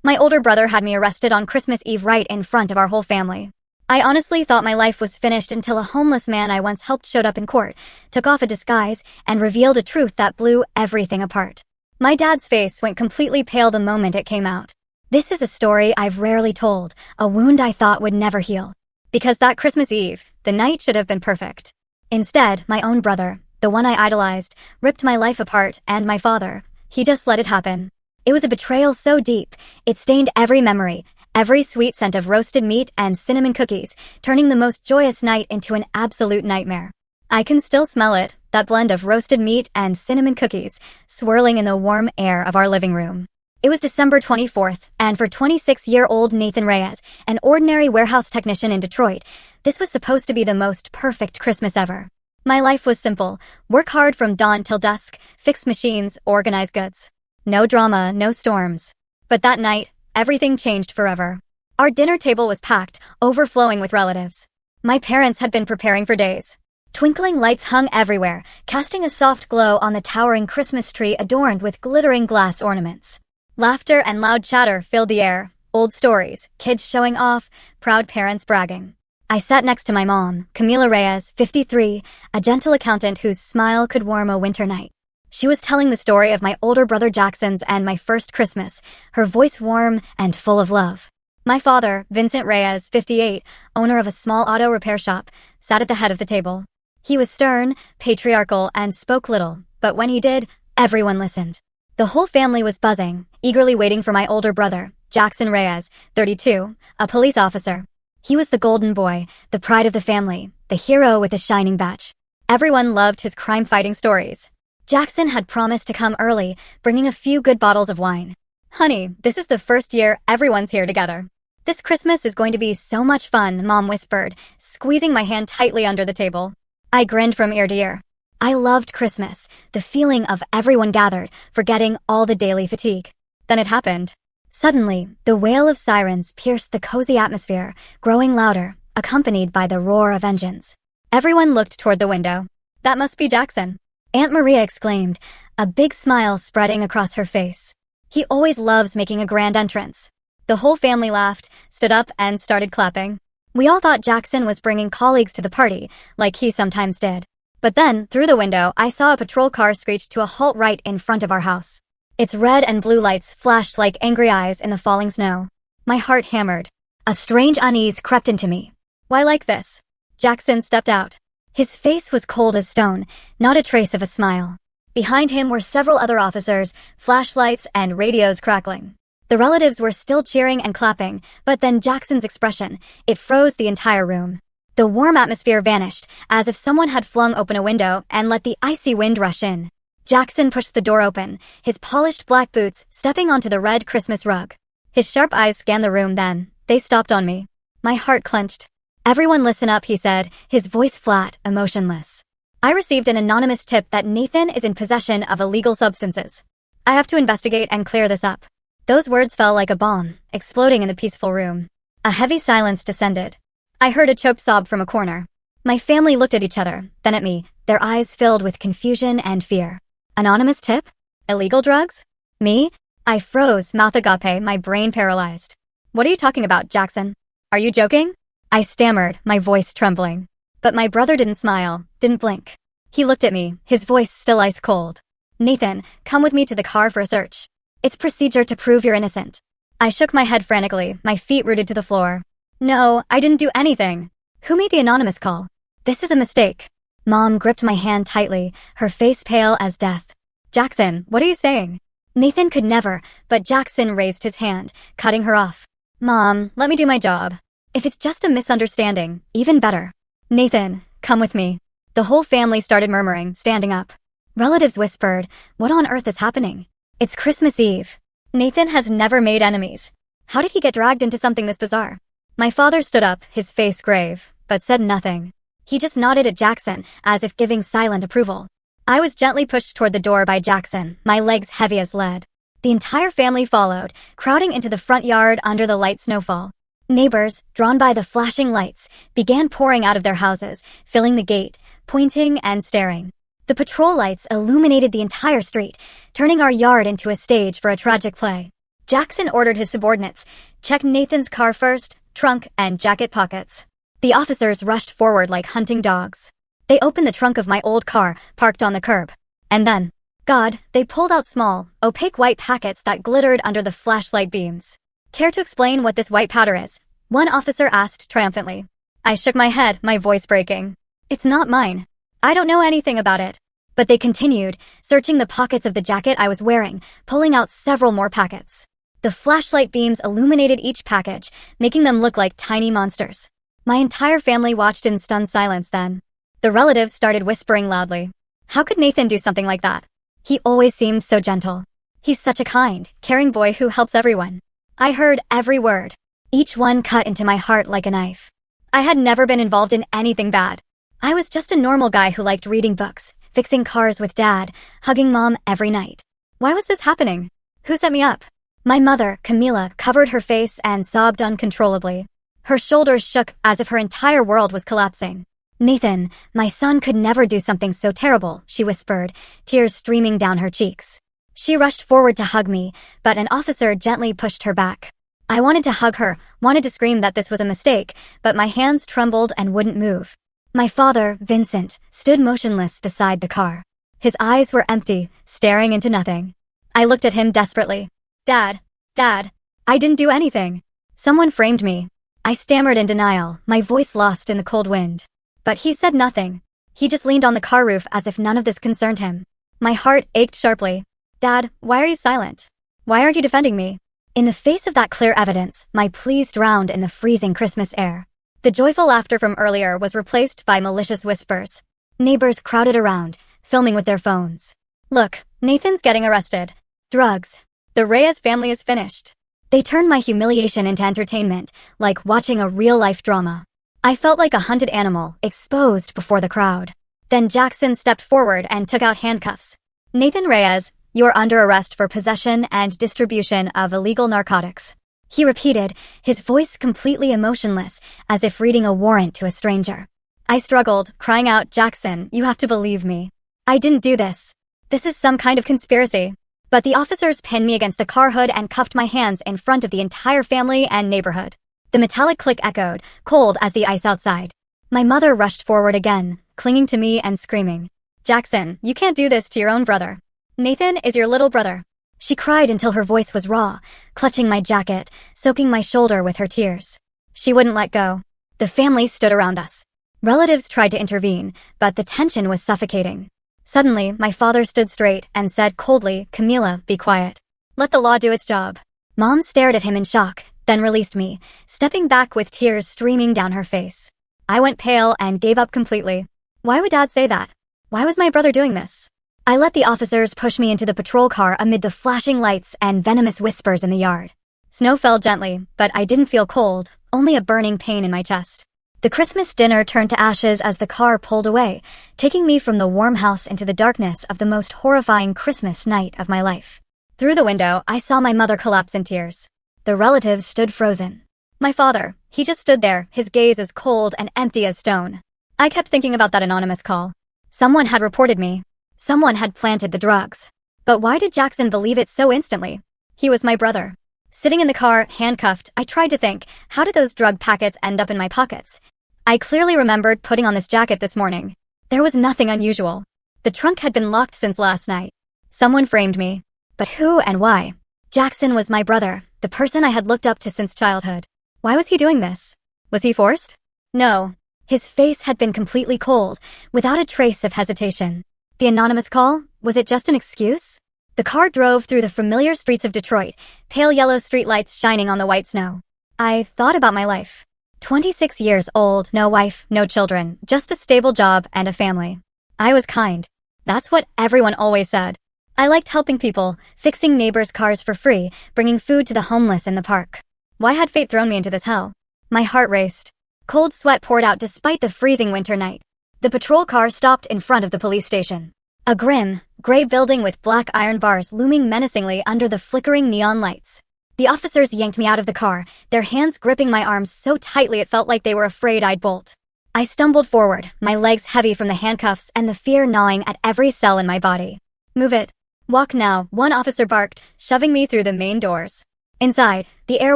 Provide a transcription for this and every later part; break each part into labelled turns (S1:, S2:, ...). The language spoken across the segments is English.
S1: My older brother had me arrested on Christmas Eve right in front of our whole family. I honestly thought my life was finished until a homeless man I once helped showed up in court, took off a disguise, and revealed a truth that blew everything apart. My dad's face went completely pale the moment it came out. This is a story I've rarely told, a wound I thought would never heal. Because that Christmas Eve, the night should have been perfect. Instead, my own brother, the one I idolized, ripped my life apart, and my father, he just let it happen. It was a betrayal so deep, it stained every memory, every sweet scent of roasted meat and cinnamon cookies, turning the most joyous night into an absolute nightmare. I can still smell it, that blend of roasted meat and cinnamon cookies, swirling in the warm air of our living room. It was December 24th, and for 26-year-old Nathan Reyes, an ordinary warehouse technician in Detroit, this was supposed to be the most perfect Christmas ever. My life was simple: work hard from dawn till dusk, fix machines, organize goods. No drama, no storms. But that night, everything changed forever. Our dinner table was packed, overflowing with relatives. My parents had been preparing for days. Twinkling lights hung everywhere, casting a soft glow on the towering Christmas tree adorned with glittering glass ornaments. Laughter and loud chatter filled the air, old stories, kids showing off, proud parents bragging. I sat next to my mom, Camila Reyes, 53, a gentle accountant whose smile could warm a winter night. She was telling the story of my older brother Jackson's and my first Christmas, her voice warm and full of love. My father, Vincent Reyes, 58, owner of a small auto repair shop, sat at the head of the table. He was stern, patriarchal, and spoke little, but when he did, everyone listened. The whole family was buzzing, eagerly waiting for my older brother, Jackson Reyes, 32, a police officer. He was the golden boy, the pride of the family, the hero with a shining badge. Everyone loved his crime-fighting stories. Jackson had promised to come early, bringing a few good bottles of wine. "Honey, this is the first year everyone's here together. This Christmas is going to be so much fun," Mom whispered, squeezing my hand tightly under the table. I grinned from ear to ear. I loved Christmas, the feeling of everyone gathered, forgetting all the daily fatigue. Then it happened. Suddenly, the wail of sirens pierced the cozy atmosphere, growing louder, accompanied by the roar of engines. Everyone looked toward the window. "That must be Jackson," Aunt Maria exclaimed, a big smile spreading across her face. "He always loves making a grand entrance." The whole family laughed, stood up, and started clapping. We all thought Jackson was bringing colleagues to the party, like he sometimes did. But then, through the window, I saw a patrol car screech to a halt right in front of our house. Its red and blue lights flashed like angry eyes in the falling snow. My heart hammered. A strange unease crept into me. "Why like this?" Jackson stepped out. His face was cold as stone, not a trace of a smile. Behind him were several other officers, flashlights and radios crackling. The relatives were still cheering and clapping, but then Jackson's expression, it froze the entire room. The warm atmosphere vanished, as if someone had flung open a window and let the icy wind rush in. Jackson pushed the door open, his polished black boots stepping onto the red Christmas rug. His sharp eyes scanned the room then. They stopped on me. My heart clenched. "Everyone listen up," he said, his voice flat, emotionless. "I received an anonymous tip that Nathan is in possession of illegal substances. I have to investigate and clear this up." Those words fell like a bomb, exploding in the peaceful room. A heavy silence descended. I heard a choked sob from a corner. My family looked at each other, then at me, their eyes filled with confusion and fear. Anonymous tip? Illegal drugs? Me? I froze, mouth agape, my brain paralyzed. "What are you talking about, Jackson? Are you joking?" I stammered, my voice trembling. But my brother didn't smile, didn't blink. He looked at me, his voice still ice cold. "Nathan, come with me to the car for a search. It's procedure to prove you're innocent." I shook my head frantically, my feet rooted to the floor. "No, I didn't do anything." "Who made the anonymous call? This is a mistake." Mom gripped my hand tightly, her face pale as death. "Jackson, what are you saying?" Nathan could never, but Jackson raised his hand, cutting her off. "Mom, let me do my job. If it's just a misunderstanding, even better." "Nathan, come with me." The whole family started murmuring, standing up. Relatives whispered, "What on earth is happening?" "It's Christmas Eve. Nathan has never made enemies. How did he get dragged into something this bizarre?" My father stood up, his face grave, but said nothing. He just nodded at Jackson, as if giving silent approval. I was gently pushed toward the door by Jackson, my legs heavy as lead. The entire family followed, crowding into the front yard under the light snowfall. Neighbors, drawn by the flashing lights, began pouring out of their houses, filling the gate, pointing and staring. The patrol lights illuminated the entire street, turning our yard into a stage for a tragic play. Jackson ordered his subordinates, check Nathan's car first, trunk, and jacket pockets. The officers rushed forward like hunting dogs. They opened the trunk of my old car, parked on the curb. And then, God, they pulled out small, opaque white packets that glittered under the flashlight beams. Care to explain what this white powder is? One officer asked triumphantly. I shook my head, my voice breaking. It's not mine. I don't know anything about it. But they continued, searching the pockets of the jacket I was wearing, pulling out several more packets. The flashlight beams illuminated each package, making them look like tiny monsters. My entire family watched in stunned silence then. The relatives started whispering loudly. How could Nathan do something like that? He always seemed so gentle. He's such a kind, caring boy who helps everyone. I heard every word. Each one cut into my heart like a knife. I had never been involved in anything bad. I was just a normal guy who liked reading books, fixing cars with Dad, hugging Mom every night. Why was this happening? Who set me up? My mother, Camila, covered her face and sobbed uncontrollably. Her shoulders shook as if her entire world was collapsing. Nathan, my son could never do something so terrible, she whispered, tears streaming down her cheeks. She rushed forward to hug me, but an officer gently pushed her back. I wanted to hug her, wanted to scream that this was a mistake, but my hands trembled and wouldn't move. My father, Vincent, stood motionless beside the car. His eyes were empty, staring into nothing. I looked at him desperately. Dad, I didn't do anything. Someone framed me. I stammered in denial, my voice lost in the cold wind. But he said nothing. He just leaned on the car roof as if none of this concerned him. My heart ached sharply. Dad, why are you silent? Why aren't you defending me? In the face of that clear evidence, my pleas drowned in the freezing Christmas air. The joyful laughter from earlier was replaced by malicious whispers. Neighbors crowded around, filming with their phones. Look, Nathan's getting arrested. Drugs. The Reyes family is finished. They turned my humiliation into entertainment, like watching a real-life drama. I felt like a hunted animal, exposed before the crowd. Then Jackson stepped forward and took out handcuffs. Nathan Reyes, you are under arrest for possession and distribution of illegal narcotics. He repeated, his voice completely emotionless, as if reading a warrant to a stranger. I struggled, crying out, Jackson, you have to believe me. I didn't do this. This is some kind of conspiracy. But the officers pinned me against the car hood and cuffed my hands in front of the entire family and neighborhood. The metallic click echoed, cold as the ice outside. My mother rushed forward again, clinging to me and screaming. Jackson, you can't do this to your own brother. Nathan is your little brother. She cried until her voice was raw, clutching my jacket, soaking my shoulder with her tears. She wouldn't let go. The family stood around us. Relatives tried to intervene, but the tension was suffocating. Suddenly, my father stood straight and said coldly, Camila, be quiet. Let the law do its job. Mom stared at him in shock, then released me, stepping back with tears streaming down her face. I went pale and gave up completely. Why would Dad say that? Why was my brother doing this? I let the officers push me into the patrol car amid the flashing lights and venomous whispers in the yard. Snow fell gently, but I didn't feel cold, only a burning pain in my chest. The Christmas dinner turned to ashes as the car pulled away, taking me from the warm house into the darkness of the most horrifying Christmas night of my life. Through the window, I saw my mother collapse in tears. The relatives stood frozen. My father, he just stood there, his gaze as cold and empty as stone. I kept thinking about that anonymous call. Someone had reported me. Someone had planted the drugs. But why did Jackson believe it so instantly? He was my brother. Sitting in the car, handcuffed, I tried to think, how did those drug packets end up in my pockets? I clearly remembered putting on this jacket this morning. There was nothing unusual. The trunk had been locked since last night. Someone framed me. But who and why? Jackson was my brother, the person I had looked up to since childhood. Why was he doing this? Was he forced? No. His face had been completely cold, without a trace of hesitation. The anonymous call? Was it just an excuse? The car drove through the familiar streets of Detroit, pale yellow streetlights shining on the white snow. I thought about my life. 26 years old, no wife, no children, just a stable job and a family. I was kind. That's what everyone always said. I liked helping people, fixing neighbors' cars for free, bringing food to the homeless in the park. Why had fate thrown me into this hell? My heart raced. Cold sweat poured out despite the freezing winter night. The patrol car stopped in front of the police station. A grim, gray building with black iron bars looming menacingly under the flickering neon lights. The officers yanked me out of the car, their hands gripping my arms so tightly it felt like they were afraid I'd bolt. I stumbled forward, my legs heavy from the handcuffs and the fear gnawing at every cell in my body. Move it. Walk now, one officer barked, shoving me through the main doors. Inside, the air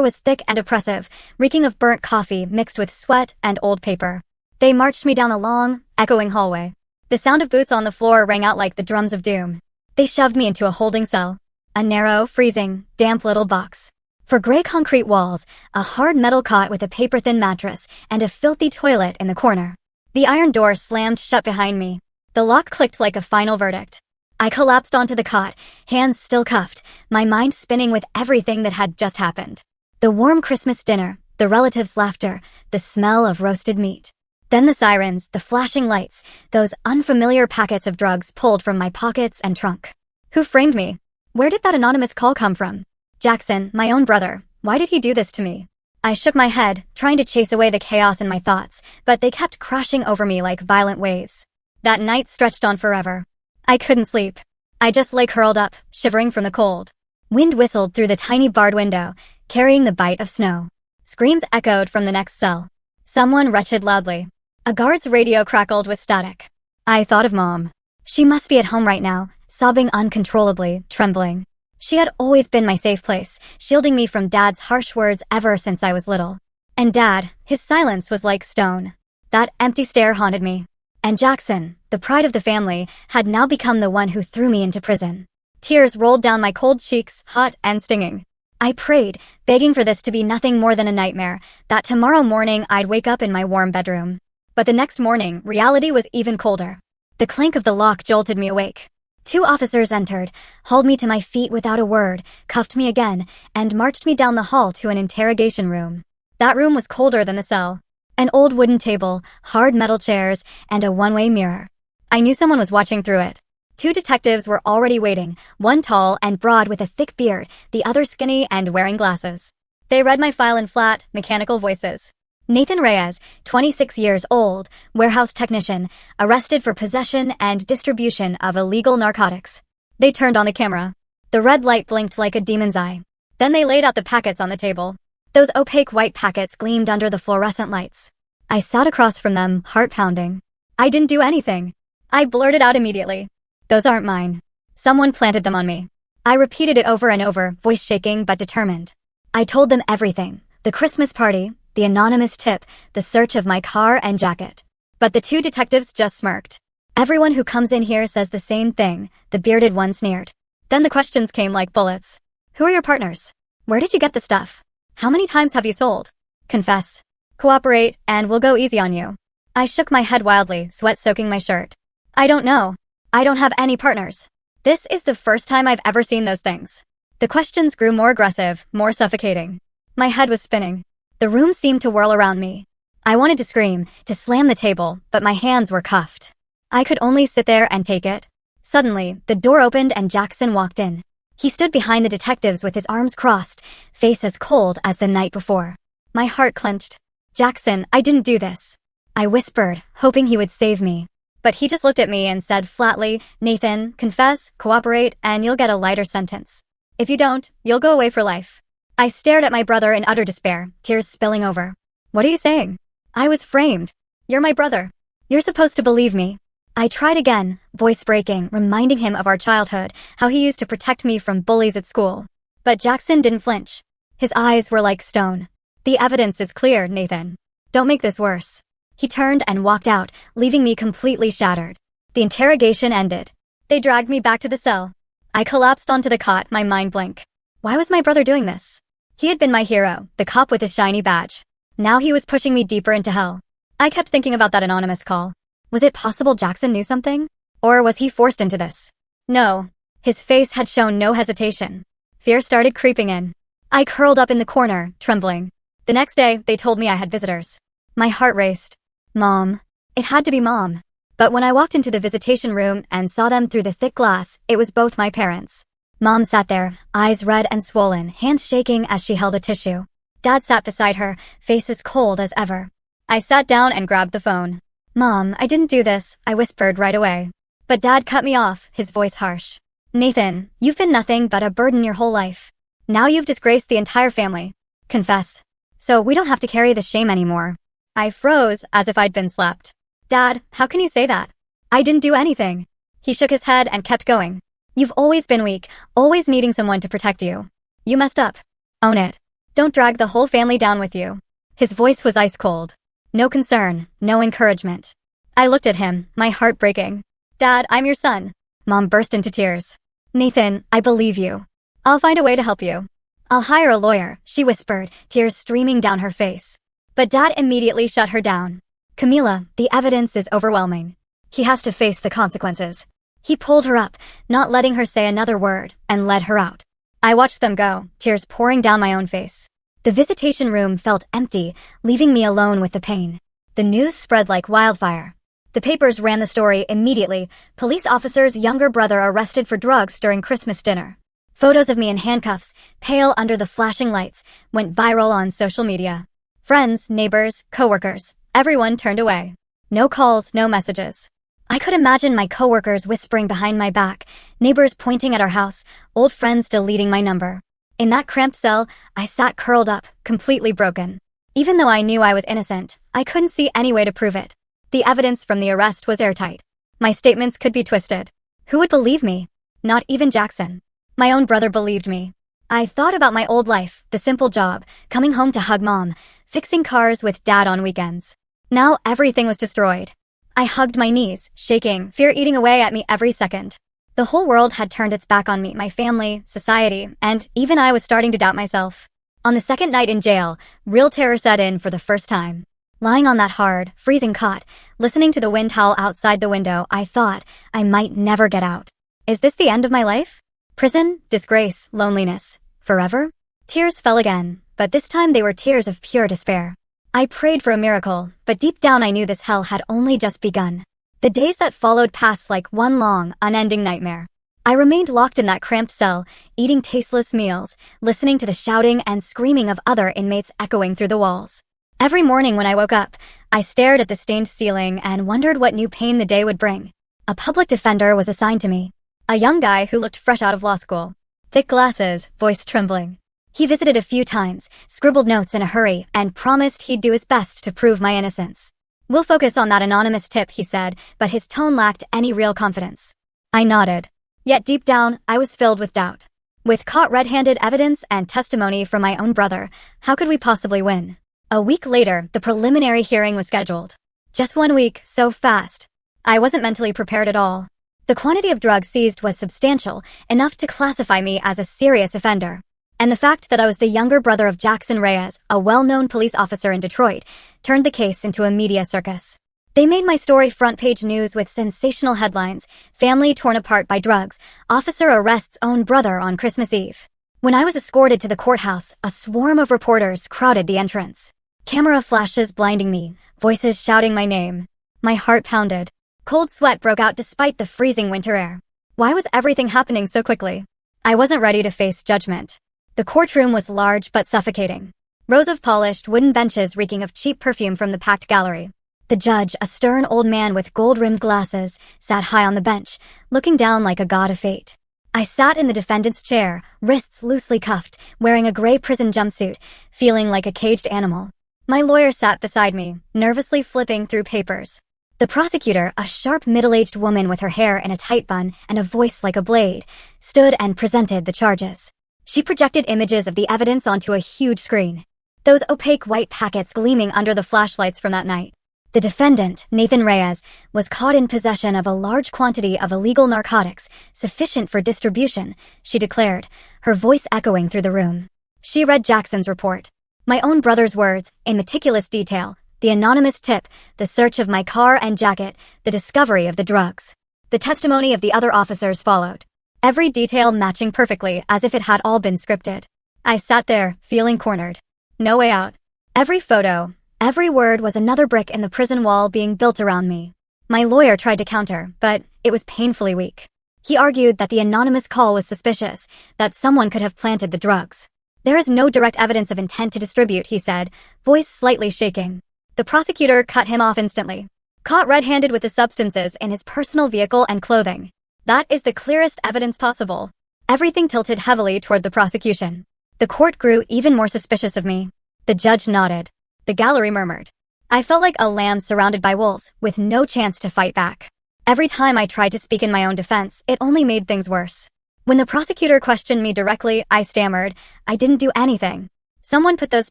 S1: was thick and oppressive, reeking of burnt coffee mixed with sweat and old paper. They marched me down a long, echoing hallway. The sound of boots on the floor rang out like the drums of doom. They shoved me into a holding cell. A narrow, freezing, damp little box. For gray concrete walls, a hard metal cot with a paper-thin mattress, and a filthy toilet in the corner. The iron door slammed shut behind me. The lock clicked like a final verdict. I collapsed onto the cot, hands still cuffed, my mind spinning with everything that had just happened. The warm Christmas dinner, the relatives' laughter, the smell of roasted meat. Then the sirens, the flashing lights, those unfamiliar packets of drugs pulled from my pockets and trunk. Who framed me? Where did that anonymous call come from? Jackson, my own brother. Why did he do this to me? I shook my head, trying to chase away the chaos in my thoughts, but they kept crashing over me like violent waves. That night stretched on forever. I couldn't sleep. I just lay curled up, shivering from the cold. Wind whistled through the tiny barred window, carrying the bite of snow. Screams echoed from the next cell. Someone retched loudly. A guard's radio crackled with static. I thought of Mom. She must be at home right now, sobbing uncontrollably, trembling. She had always been my safe place, shielding me from Dad's harsh words ever since I was little. And Dad, his silence was like stone. That empty stare haunted me. And Jackson, the pride of the family, had now become the one who threw me into prison. Tears rolled down my cold cheeks, hot and stinging. I prayed, begging for this to be nothing more than a nightmare, that tomorrow morning I'd wake up in my warm bedroom. But the next morning, reality was even colder. The clink of the lock jolted me awake. 2 officers entered, hauled me to my feet without a word, cuffed me again, and marched me down the hall to an interrogation room. That room was colder than the cell. An old wooden table, hard metal chairs, and a one-way mirror. I knew someone was watching through it. 2 detectives were already waiting, one tall and broad with a thick beard, the other skinny and wearing glasses. They read my file in flat, mechanical voices. Nathan Reyes, 26 years old, warehouse technician, arrested for possession and distribution of illegal narcotics. They turned on the camera. The red light blinked like a demon's eye. Then they laid out the packets on the table. Those opaque white packets gleamed under the fluorescent lights. I sat across from them, heart pounding. I didn't do anything. I blurted out immediately. Those aren't mine. Someone planted them on me. I repeated it over and over, voice shaking but determined. I told them everything. The Christmas party, the anonymous tip, the search of my car and jacket. But the 2 detectives just smirked. Everyone who comes in here says the same thing, the bearded one sneered. Then the questions came like bullets. Who are your partners? Where did you get the stuff? How many times have you sold? Confess. Cooperate, and we'll go easy on you. I shook my head wildly, sweat soaking my shirt. I don't know. I don't have any partners. This is the first time I've ever seen those things. The questions grew more aggressive, more suffocating. My head was spinning. The room seemed to whirl around me. I wanted to scream, to slam the table, but my hands were cuffed. I could only sit there and take it. Suddenly, the door opened and Jackson walked in. He stood behind the detectives with his arms crossed, face as cold as the night before. My heart clenched. Jackson, I didn't do this. I whispered, hoping he would save me. But he just looked at me and said flatly, Nathan, confess, cooperate, and you'll get a lighter sentence. If you don't, you'll go away for life. I stared at my brother in utter despair, tears spilling over. What are you saying? I was framed. You're my brother. You're supposed to believe me. I tried again, voice breaking, reminding him of our childhood, how he used to protect me from bullies at school. But Jackson didn't flinch. His eyes were like stone. The evidence is clear, Nathan. Don't make this worse. He turned and walked out, leaving me completely shattered. The interrogation ended. They dragged me back to the cell. I collapsed onto the cot, my mind blank. Why was my brother doing this? He had been my hero, the cop with his shiny badge. Now he was pushing me deeper into hell. I kept thinking about that anonymous call. Was it possible Jackson knew something? Or was he forced into this? No. His face had shown no hesitation. Fear started creeping in. I curled up in the corner, trembling. The next day, they told me I had visitors. My heart raced. Mom. It had to be Mom. But when I walked into the visitation room and saw them through the thick glass, it was both my parents. Mom sat there, eyes red and swollen, hands shaking as she held a tissue. Dad sat beside her, face as cold as ever. I sat down and grabbed the phone. Mom, I didn't do this, I whispered right away. But Dad cut me off, his voice harsh. Nathan, you've been nothing but a burden your whole life. Now you've disgraced the entire family. Confess. So we don't have to carry the shame anymore. I froze as if I'd been slapped. Dad, how can you say that? I didn't do anything. He shook his head and kept going. You've always been weak, always needing someone to protect you. You messed up. Own it. Don't drag the whole family down with you. His voice was ice cold. No concern, no encouragement. I looked at him, my heart breaking. Dad, I'm your son. Mom burst into tears. Nathan, I believe you. I'll find a way to help you. I'll hire a lawyer, she whispered, tears streaming down her face. But Dad immediately shut her down. Camila, the evidence is overwhelming. He has to face the consequences. He pulled her up, not letting her say another word, and led her out. I watched them go, tears pouring down my own face. The visitation room felt empty, leaving me alone with the pain. The news spread like wildfire. The papers ran the story immediately. Police officer's younger brother arrested for drugs during Christmas dinner. Photos of me in handcuffs, pale under the flashing lights, went viral on social media. Friends, neighbors, coworkers, everyone turned away. No calls, no messages. I could imagine my coworkers whispering behind my back, neighbors pointing at our house, old friends deleting my number. In that cramped cell, I sat curled up, completely broken. Even though I knew I was innocent, I couldn't see any way to prove it. The evidence from the arrest was airtight. My statements could be twisted. Who would believe me? Not even Jackson. My own brother believed me. I thought about my old life, the simple job, coming home to hug Mom, fixing cars with Dad on weekends. Now everything was destroyed. I hugged my knees, shaking, fear eating away at me every second. The whole world had turned its back on me, my family, society, and even I was starting to doubt myself. On the second night in jail, real terror set in for the first time. Lying on that hard, freezing cot, listening to the wind howl outside the window, I thought I might never get out. Is this the end of my life? Prison, disgrace, loneliness. Forever? Tears fell again, but this time they were tears of pure despair. I prayed for a miracle, but deep down I knew this hell had only just begun. The days that followed passed like one long, unending nightmare. I remained locked in that cramped cell, eating tasteless meals, listening to the shouting and screaming of other inmates echoing through the walls. Every morning when I woke up, I stared at the stained ceiling and wondered what new pain the day would bring. A public defender was assigned to me. A young guy who looked fresh out of law school. Thick glasses, voice trembling. He visited a few times, scribbled notes in a hurry, and promised he'd do his best to prove my innocence. We'll focus on that anonymous tip, he said, but his tone lacked any real confidence. I nodded. Yet deep down, I was filled with doubt. With caught red-handed evidence and testimony from my own brother, how could we possibly win? A week later, the preliminary hearing was scheduled. Just 1 week, so fast. I wasn't mentally prepared at all. The quantity of drugs seized was substantial, enough to classify me as a serious offender. And the fact that I was the younger brother of Jackson Reyes, a well-known police officer in Detroit, turned the case into a media circus. They made my story front-page news with sensational headlines: family torn apart by drugs, officer arrests own brother on Christmas Eve. When I was escorted to the courthouse, a swarm of reporters crowded the entrance. Camera flashes blinding me, voices shouting my name. My heart pounded. Cold sweat broke out despite the freezing winter air. Why was everything happening so quickly? I wasn't ready to face judgment. The courtroom was large but suffocating. Rows of polished wooden benches reeking of cheap perfume from the packed gallery. The judge, a stern old man with gold-rimmed glasses, sat high on the bench, looking down like a god of fate. I sat in the defendant's chair, wrists loosely cuffed, wearing a gray prison jumpsuit, feeling like a caged animal. My lawyer sat beside me, nervously flipping through papers. The prosecutor, a sharp middle-aged woman with her hair in a tight bun and a voice like a blade, stood and presented the charges. She projected images of the evidence onto a huge screen. Those opaque white packets gleaming under the flashlights from that night. The defendant, Nathan Reyes, was caught in possession of a large quantity of illegal narcotics, sufficient for distribution, she declared, her voice echoing through the room. She read Jackson's report. My own brother's words, in meticulous detail, the anonymous tip, the search of my car and jacket, the discovery of the drugs. The testimony of the other officers followed. Every detail matching perfectly as if it had all been scripted. I sat there, feeling cornered. No way out. Every photo, every word was another brick in the prison wall being built around me. My lawyer tried to counter, but it was painfully weak. He argued that the anonymous call was suspicious, that someone could have planted the drugs. There is no direct evidence of intent to distribute, he said, voice slightly shaking. The prosecutor cut him off instantly. Caught red-handed with the substances in his personal vehicle and clothing. That is the clearest evidence possible. Everything tilted heavily toward the prosecution. The court grew even more suspicious of me. The judge nodded. The gallery murmured. I felt like a lamb surrounded by wolves, with no chance to fight back. Every time I tried to speak in my own defense, it only made things worse. When the prosecutor questioned me directly, I stammered, "I didn't do anything. Someone put those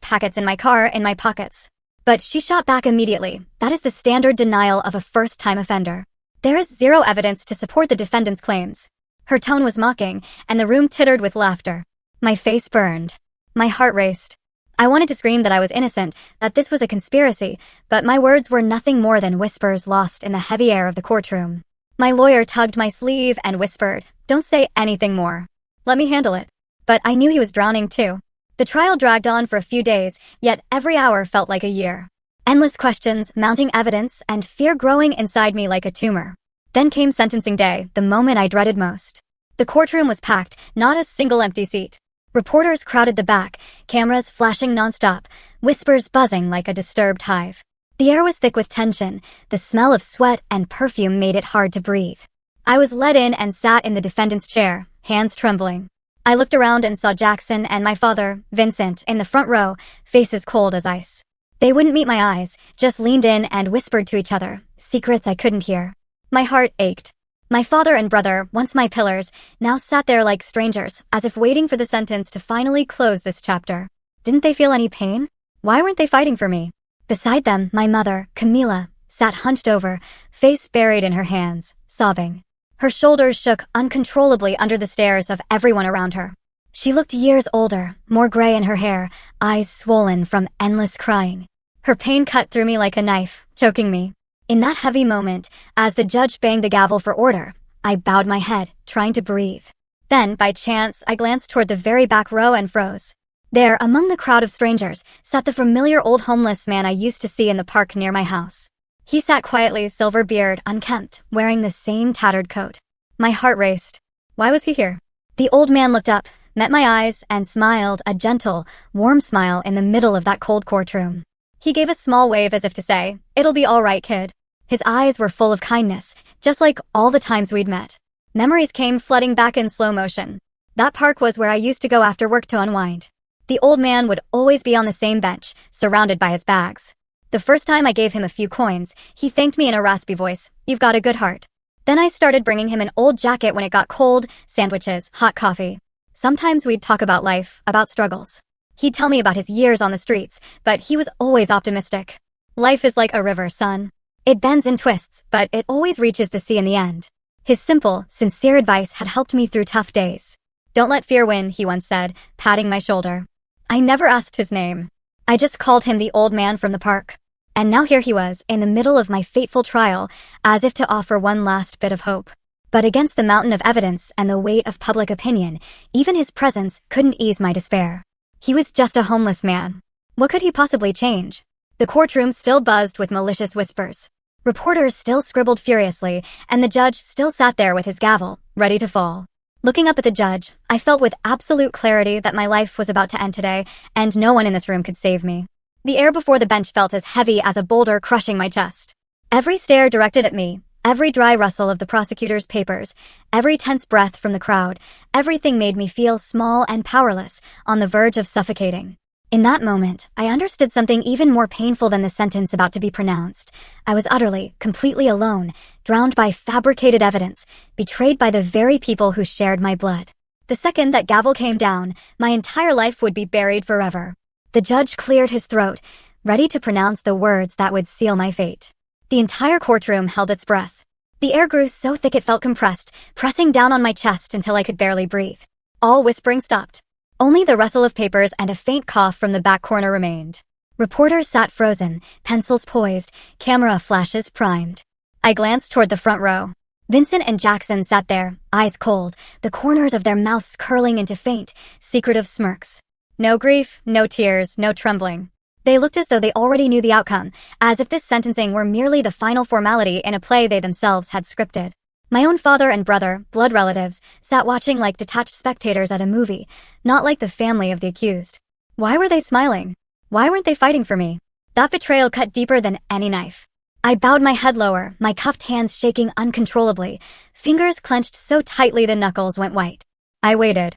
S1: packets in my car in my pockets." But she shot back immediately. "That is the standard denial of a first-time offender. There is zero evidence to support the defendant's claims." Her tone was mocking, and the room tittered with laughter. My face burned. My heart raced. I wanted to scream that I was innocent, that this was a conspiracy, but my words were nothing more than whispers lost in the heavy air of the courtroom. My lawyer tugged my sleeve and whispered, "Don't say anything more. Let me handle it." But I knew he was drowning too. The trial dragged on for a few days, yet every hour felt like a year. Endless questions, mounting evidence, and fear growing inside me like a tumor. Then came sentencing day, the moment I dreaded most. The courtroom was packed, not a single empty seat. Reporters crowded the back, cameras flashing nonstop, whispers buzzing like a disturbed hive. The air was thick with tension. The smell of sweat and perfume made it hard to breathe. I was led in and sat in the defendant's chair, hands trembling. I looked around and saw Jackson and my father, Vincent, in the front row, faces cold as ice. They wouldn't meet my eyes, just leaned in and whispered to each other, secrets I couldn't hear. My heart ached. My father and brother, once my pillars, now sat there like strangers, as if waiting for the sentence to finally close this chapter. Didn't they feel any pain? Why weren't they fighting for me? Beside them, my mother, Camila, sat hunched over, face buried in her hands, sobbing. Her shoulders shook uncontrollably under the stares of everyone around her. She looked years older, more gray in her hair, eyes swollen from endless crying. Her pain cut through me like a knife, choking me. In that heavy moment, as the judge banged the gavel for order, I bowed my head, trying to breathe. Then, by chance, I glanced toward the very back row and froze. There, among the crowd of strangers, sat the familiar old homeless man I used to see in the park near my house. He sat quietly, silver beard, unkempt, wearing the same tattered coat. My heart raced. Why was he here? The old man looked up, met my eyes, and smiled, a gentle, warm smile in the middle of that cold courtroom. He gave a small wave as if to say, "It'll be all right, kid." His eyes were full of kindness, just like all the times we'd met. Memories came flooding back in slow motion. That park was where I used to go after work to unwind. The old man would always be on the same bench, surrounded by his bags. The first time I gave him a few coins, he thanked me in a raspy voice, "You've got a good heart." Then I started bringing him an old jacket when it got cold, sandwiches, hot coffee. Sometimes we'd talk about life, about struggles. He'd tell me about his years on the streets, but he was always optimistic. "Life is like a river, son. It bends and twists, but it always reaches the sea in the end." His simple, sincere advice had helped me through tough days. "Don't let fear win," he once said, patting my shoulder. I never asked his name. I just called him the old man from the park. And now here he was, in the middle of my fateful trial, as if to offer one last bit of hope. But against the mountain of evidence and the weight of public opinion, even his presence couldn't ease my despair. He was just a homeless man. What could he possibly change? The courtroom still buzzed with malicious whispers. Reporters still scribbled furiously, and the judge still sat there with his gavel, ready to fall. Looking up at the judge, I felt with absolute clarity that my life was about to end today, and no one in this room could save me. The air before the bench felt as heavy as a boulder crushing my chest. Every stare directed at me, every dry rustle of the prosecutor's papers, every tense breath from the crowd, everything made me feel small and powerless, on the verge of suffocating. In that moment, I understood something even more painful than the sentence about to be pronounced. I was utterly, completely alone, drowned by fabricated evidence, betrayed by the very people who shared my blood. The second that gavel came down, my entire life would be buried forever. The judge cleared his throat, ready to pronounce the words that would seal my fate. The entire courtroom held its breath. The air grew so thick it felt compressed, pressing down on my chest until I could barely breathe. All whispering stopped. Only the rustle of papers and a faint cough from the back corner remained. Reporters sat frozen, pencils poised, camera flashes primed. I glanced toward the front row. Vincent and Jackson sat there, eyes cold, the corners of their mouths curling into faint, secretive smirks. No grief, no tears, no trembling. They looked as though they already knew the outcome, as if this sentencing were merely the final formality in a play they themselves had scripted. My own father and brother, blood relatives, sat watching like detached spectators at a movie, not like the family of the accused. Why were they smiling? Why weren't they fighting for me? That betrayal cut deeper than any knife. I bowed my head lower, my cuffed hands shaking uncontrollably, fingers clenched so tightly the knuckles went white. I waited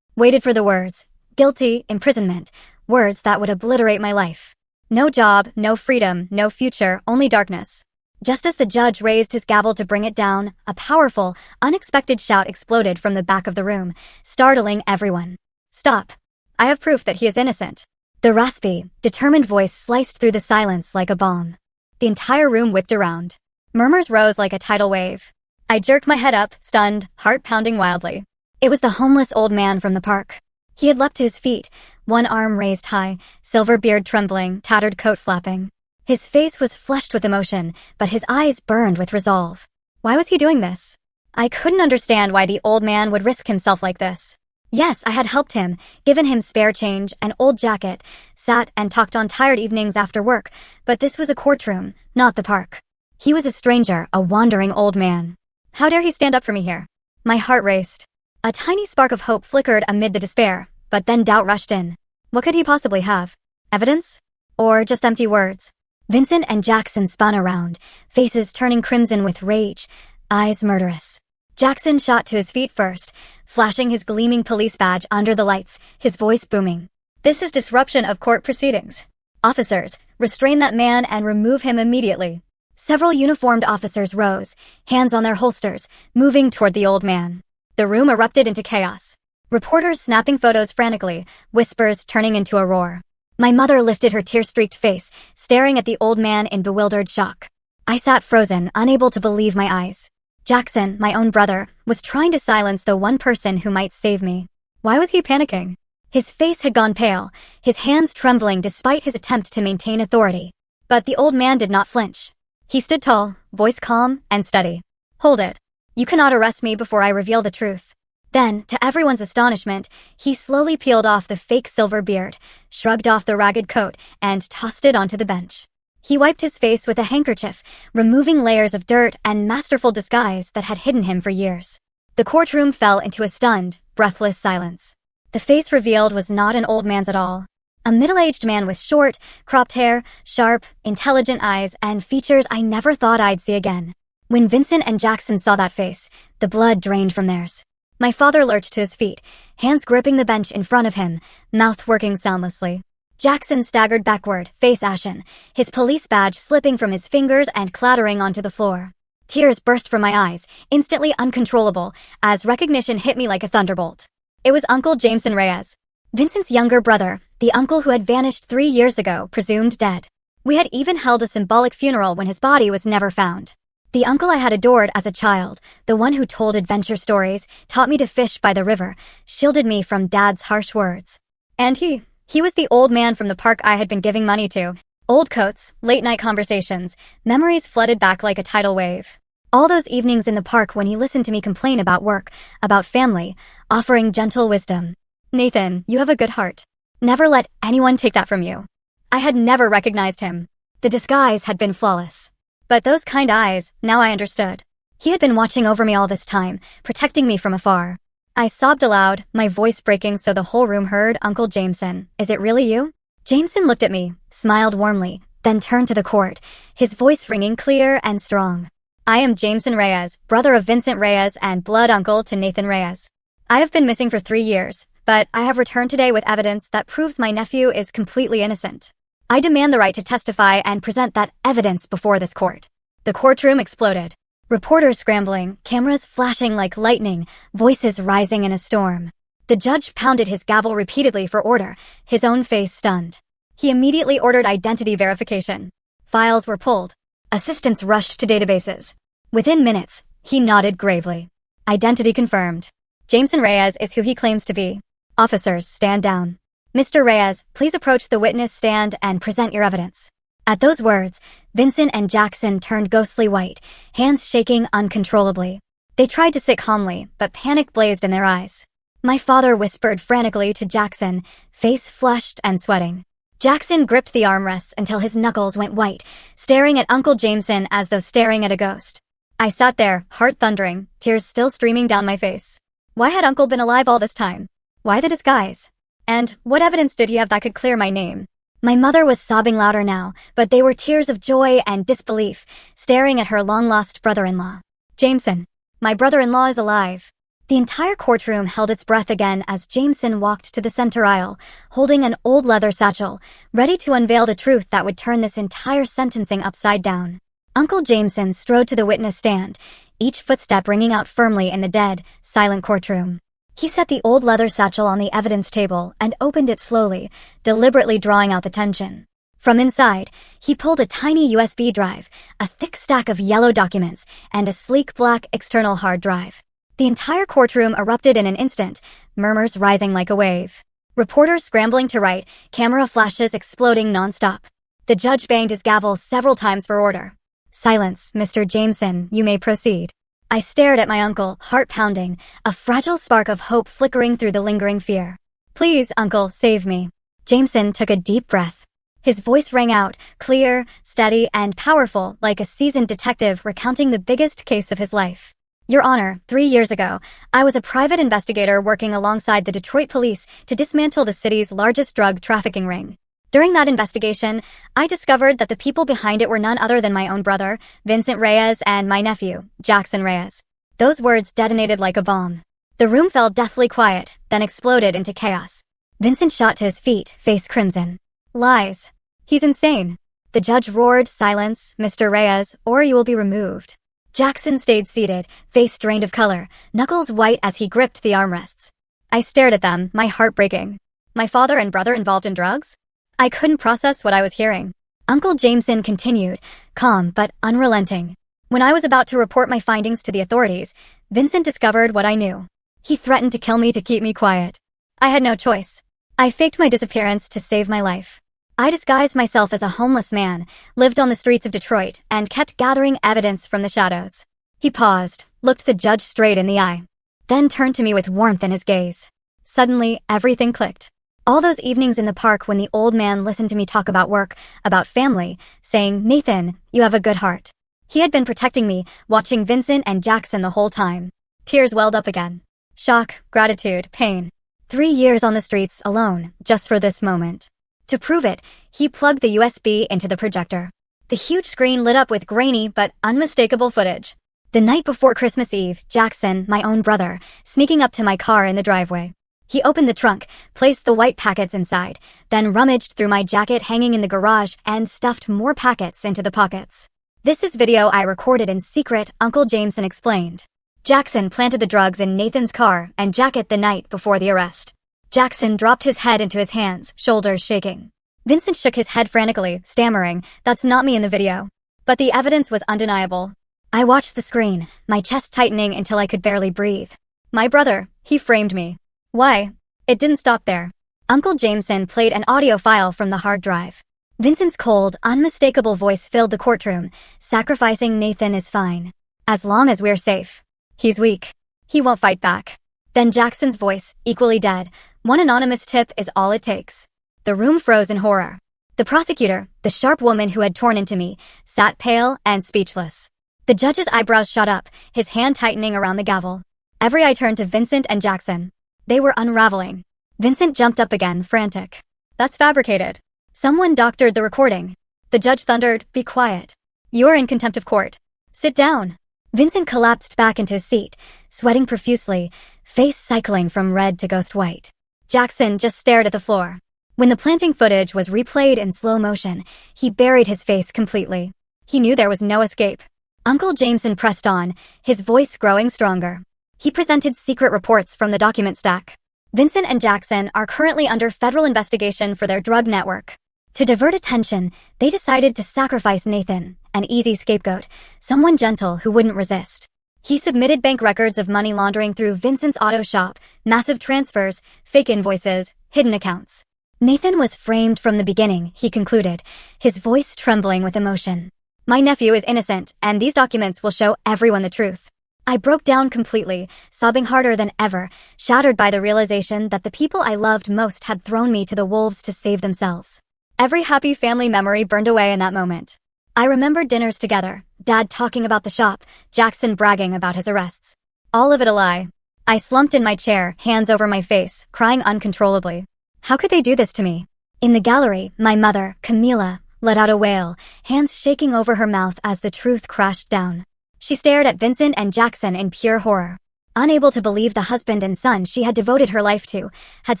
S1: for the words. Guilty, imprisonment, words that would obliterate my life. No job, no freedom, no future, only darkness. Just as the judge raised his gavel to bring it down, a powerful, unexpected shout exploded from the back of the room, startling everyone. "Stop. I have proof that he is innocent." The raspy, determined voice sliced through the silence like a bomb. The entire room whipped around. Murmurs rose like a tidal wave. I jerked my head up, stunned, heart pounding wildly. It was the homeless old man from the park. He had leapt to his feet, one arm raised high, silver beard trembling, tattered coat flapping. His face was flushed with emotion, but his eyes burned with resolve. Why was he doing this? I couldn't understand why the old man would risk himself like this. Yes, I had helped him, given him spare change, an old jacket, sat and talked on tired evenings after work, but this was a courtroom, not the park. He was a stranger, a wandering old man. How dare he stand up for me here? My heart raced. A tiny spark of hope flickered amid the despair, but then doubt rushed in. What could he possibly have? Evidence? Or just empty words? Vincent and Jackson spun around, faces turning crimson with rage, eyes murderous. Jackson shot to his feet first, flashing his gleaming police badge under the lights, his voice booming. "This is disruption of court proceedings. Officers, restrain that man and remove him immediately." Several uniformed officers rose, hands on their holsters, moving toward the old man. The room erupted into chaos. Reporters snapping photos frantically, whispers turning into a roar. My mother lifted her tear-streaked face, staring at the old man in bewildered shock. I sat frozen, unable to believe my eyes. Jackson, my own brother, was trying to silence the one person who might save me. Why was he panicking? His face had gone pale, his hands trembling despite his attempt to maintain authority. But the old man did not flinch. He stood tall, voice calm and steady. "Hold it. You cannot arrest me before I reveal the truth." Then, to everyone's astonishment, he slowly peeled off the fake silver beard, shrugged off the ragged coat, and tossed it onto the bench. He wiped his face with a handkerchief, removing layers of dirt and masterful disguise that had hidden him for years. The courtroom fell into a stunned, breathless silence. The face revealed was not an old man's at all. A middle-aged man with short, cropped hair, sharp, intelligent eyes, and features I never thought I'd see again. When Vincent and Jackson saw that face, the blood drained from theirs. My father lurched to his feet, hands gripping the bench in front of him, mouth working soundlessly. Jackson staggered backward, face ashen, his police badge slipping from his fingers and clattering onto the floor. Tears burst from my eyes, instantly uncontrollable, as recognition hit me like a thunderbolt. It was Uncle Jameson Reyes, Vincent's younger brother, the uncle who had vanished 3 years ago, presumed dead. We had even held a symbolic funeral when his body was never found. The uncle I had adored as a child, the one who told adventure stories, taught me to fish by the river, shielded me from Dad's harsh words. And he was the old man from the park I had been giving money to. Old coats, late-night conversations, memories flooded back like a tidal wave. All those evenings in the park when he listened to me complain about work, about family, offering gentle wisdom. "Nathan, you have a good heart. Never let anyone take that from you." I had never recognized him. The disguise had been flawless. But those kind eyes, now I understood. He had been watching over me all this time, protecting me from afar. I sobbed aloud, my voice breaking so the whole room heard. "Uncle Jameson, is it really you?" Jameson looked at me, smiled warmly, then turned to the court, his voice ringing clear and strong. "I am Jameson Reyes, brother of Vincent Reyes and blood uncle to Nathan Reyes. I have been missing for 3 years, but I have returned today with evidence that proves my nephew is completely innocent. I demand the right to testify and present that evidence before this court." The courtroom exploded. Reporters scrambling, cameras flashing like lightning, voices rising in a storm. The judge pounded his gavel repeatedly for order, his own face stunned. He immediately ordered identity verification. Files were pulled. Assistants rushed to databases. Within minutes, he nodded gravely. Identity confirmed. Jameson Reyes is who he claims to be. Officers, stand down. "Mr. Reyes, please approach the witness stand and present your evidence." At those words, Vincent and Jackson turned ghostly white, hands shaking uncontrollably. They tried to sit calmly, but panic blazed in their eyes. My father whispered frantically to Jackson, face flushed and sweating. Jackson gripped the armrests until his knuckles went white, staring at Uncle Jameson as though staring at a ghost. I sat there, heart thundering, tears still streaming down my face. Why had Uncle been alive all this time? Why the disguise? And what evidence did he have that could clear my name? My mother was sobbing louder now, but they were tears of joy and disbelief, staring at her long-lost brother-in-law. "Jameson, my brother-in-law is alive." The entire courtroom held its breath again as Jameson walked to the center aisle, holding an old leather satchel, ready to unveil the truth that would turn this entire sentencing upside down. Uncle Jameson strode to the witness stand, each footstep ringing out firmly in the dead, silent courtroom. He set the old leather satchel on the evidence table and opened it slowly, deliberately drawing out the tension. From inside, he pulled a tiny USB drive, a thick stack of yellow documents, and a sleek black external hard drive. The entire courtroom erupted in an instant, murmurs rising like a wave. Reporters scrambling to write, camera flashes exploding nonstop. The judge banged his gavel several times for order. "Silence, Mr. Jameson, you may proceed." I stared at my uncle, heart pounding, a fragile spark of hope flickering through the lingering fear. "Please, uncle, save me." Jameson took a deep breath. His voice rang out, clear, steady, and powerful, like a seasoned detective recounting the biggest case of his life. "Your Honor, 3 years ago, I was a private investigator working alongside the Detroit police to dismantle the city's largest drug trafficking ring. During that investigation, I discovered that the people behind it were none other than my own brother, Vincent Reyes, and my nephew, Jackson Reyes." Those words detonated like a bomb. The room fell deathly quiet, then exploded into chaos. Vincent shot to his feet, face crimson. "Lies. He's insane." The judge roared, "Silence, Mr. Reyes, or you will be removed." Jackson stayed seated, face drained of color, knuckles white as he gripped the armrests. I stared at them, my heart breaking. My father and brother involved in drugs? I couldn't process what I was hearing. Uncle Jameson continued, calm but unrelenting. "When I was about to report my findings to the authorities, Vincent discovered what I knew. He threatened to kill me to keep me quiet. I had no choice. I faked my disappearance to save my life. I disguised myself as a homeless man, lived on the streets of Detroit, and kept gathering evidence from the shadows." He paused, looked the judge straight in the eye, then turned to me with warmth in his gaze. Suddenly, everything clicked. All those evenings in the park when the old man listened to me talk about work, about family, saying, "Nathan, you have a good heart." He had been protecting me, watching Vincent and Jackson the whole time. Tears welled up again. Shock, gratitude, pain. 3 years on the streets alone, just for this moment. To prove it, he plugged the USB into the projector. The huge screen lit up with grainy but unmistakable footage. The night before Christmas Eve, Jackson, my own brother, sneaking up to my car in the driveway. He opened the trunk, placed the white packets inside, then rummaged through my jacket hanging in the garage and stuffed more packets into the pockets. "This is video I recorded in secret," Uncle Jameson explained. Jackson planted the drugs in Nathan's car and jacket the night before the arrest. Jackson dropped his head into his hands, shoulders shaking. Vincent shook his head frantically, stammering, "That's not me in the video." But the evidence was undeniable. I watched the screen, my chest tightening until I could barely breathe. My brother, he framed me. Why? It didn't stop there. Uncle Jameson played an audio file from the hard drive. Vincent's cold, unmistakable voice filled the courtroom, "Sacrificing Nathan is fine. As long as we're safe. He's weak. He won't fight back." Then Jackson's voice, equally dead, "One anonymous tip is all it takes." The room froze in horror. The prosecutor, the sharp woman who had torn into me, sat pale and speechless. The judge's eyebrows shot up, his hand tightening around the gavel. Every eye turned to Vincent and Jackson. They were unraveling. Vincent jumped up again, frantic. "That's fabricated. Someone doctored the recording." The judge thundered, "Be quiet. You're in contempt of court. Sit down." Vincent collapsed back into his seat, sweating profusely, face cycling from red to ghost white. Jackson just stared at the floor. When the planting footage was replayed in slow motion, he buried his face completely. He knew there was no escape. Uncle Jameson pressed on, his voice growing stronger. He presented secret reports from the document stack. Vincent and Jackson are currently under federal investigation for their drug network. To divert attention, they decided to sacrifice Nathan, an easy scapegoat, someone gentle who wouldn't resist. He submitted bank records of money laundering through Vincent's auto shop, massive transfers, fake invoices, hidden accounts. Nathan was framed from the beginning, he concluded, his voice trembling with emotion. "My nephew is innocent, and these documents will show everyone the truth." I broke down completely, sobbing harder than ever, shattered by the realization that the people I loved most had thrown me to the wolves to save themselves. Every happy family memory burned away in that moment. I remembered dinners together, Dad talking about the shop, Jackson bragging about his arrests. All of it a lie. I slumped in my chair, hands over my face, crying uncontrollably. How could they do this to me? In the gallery, my mother, Camila, let out a wail, hands shaking over her mouth as the truth crashed down. She stared at Vincent and Jackson in pure horror. Unable to believe the husband and son she had devoted her life to had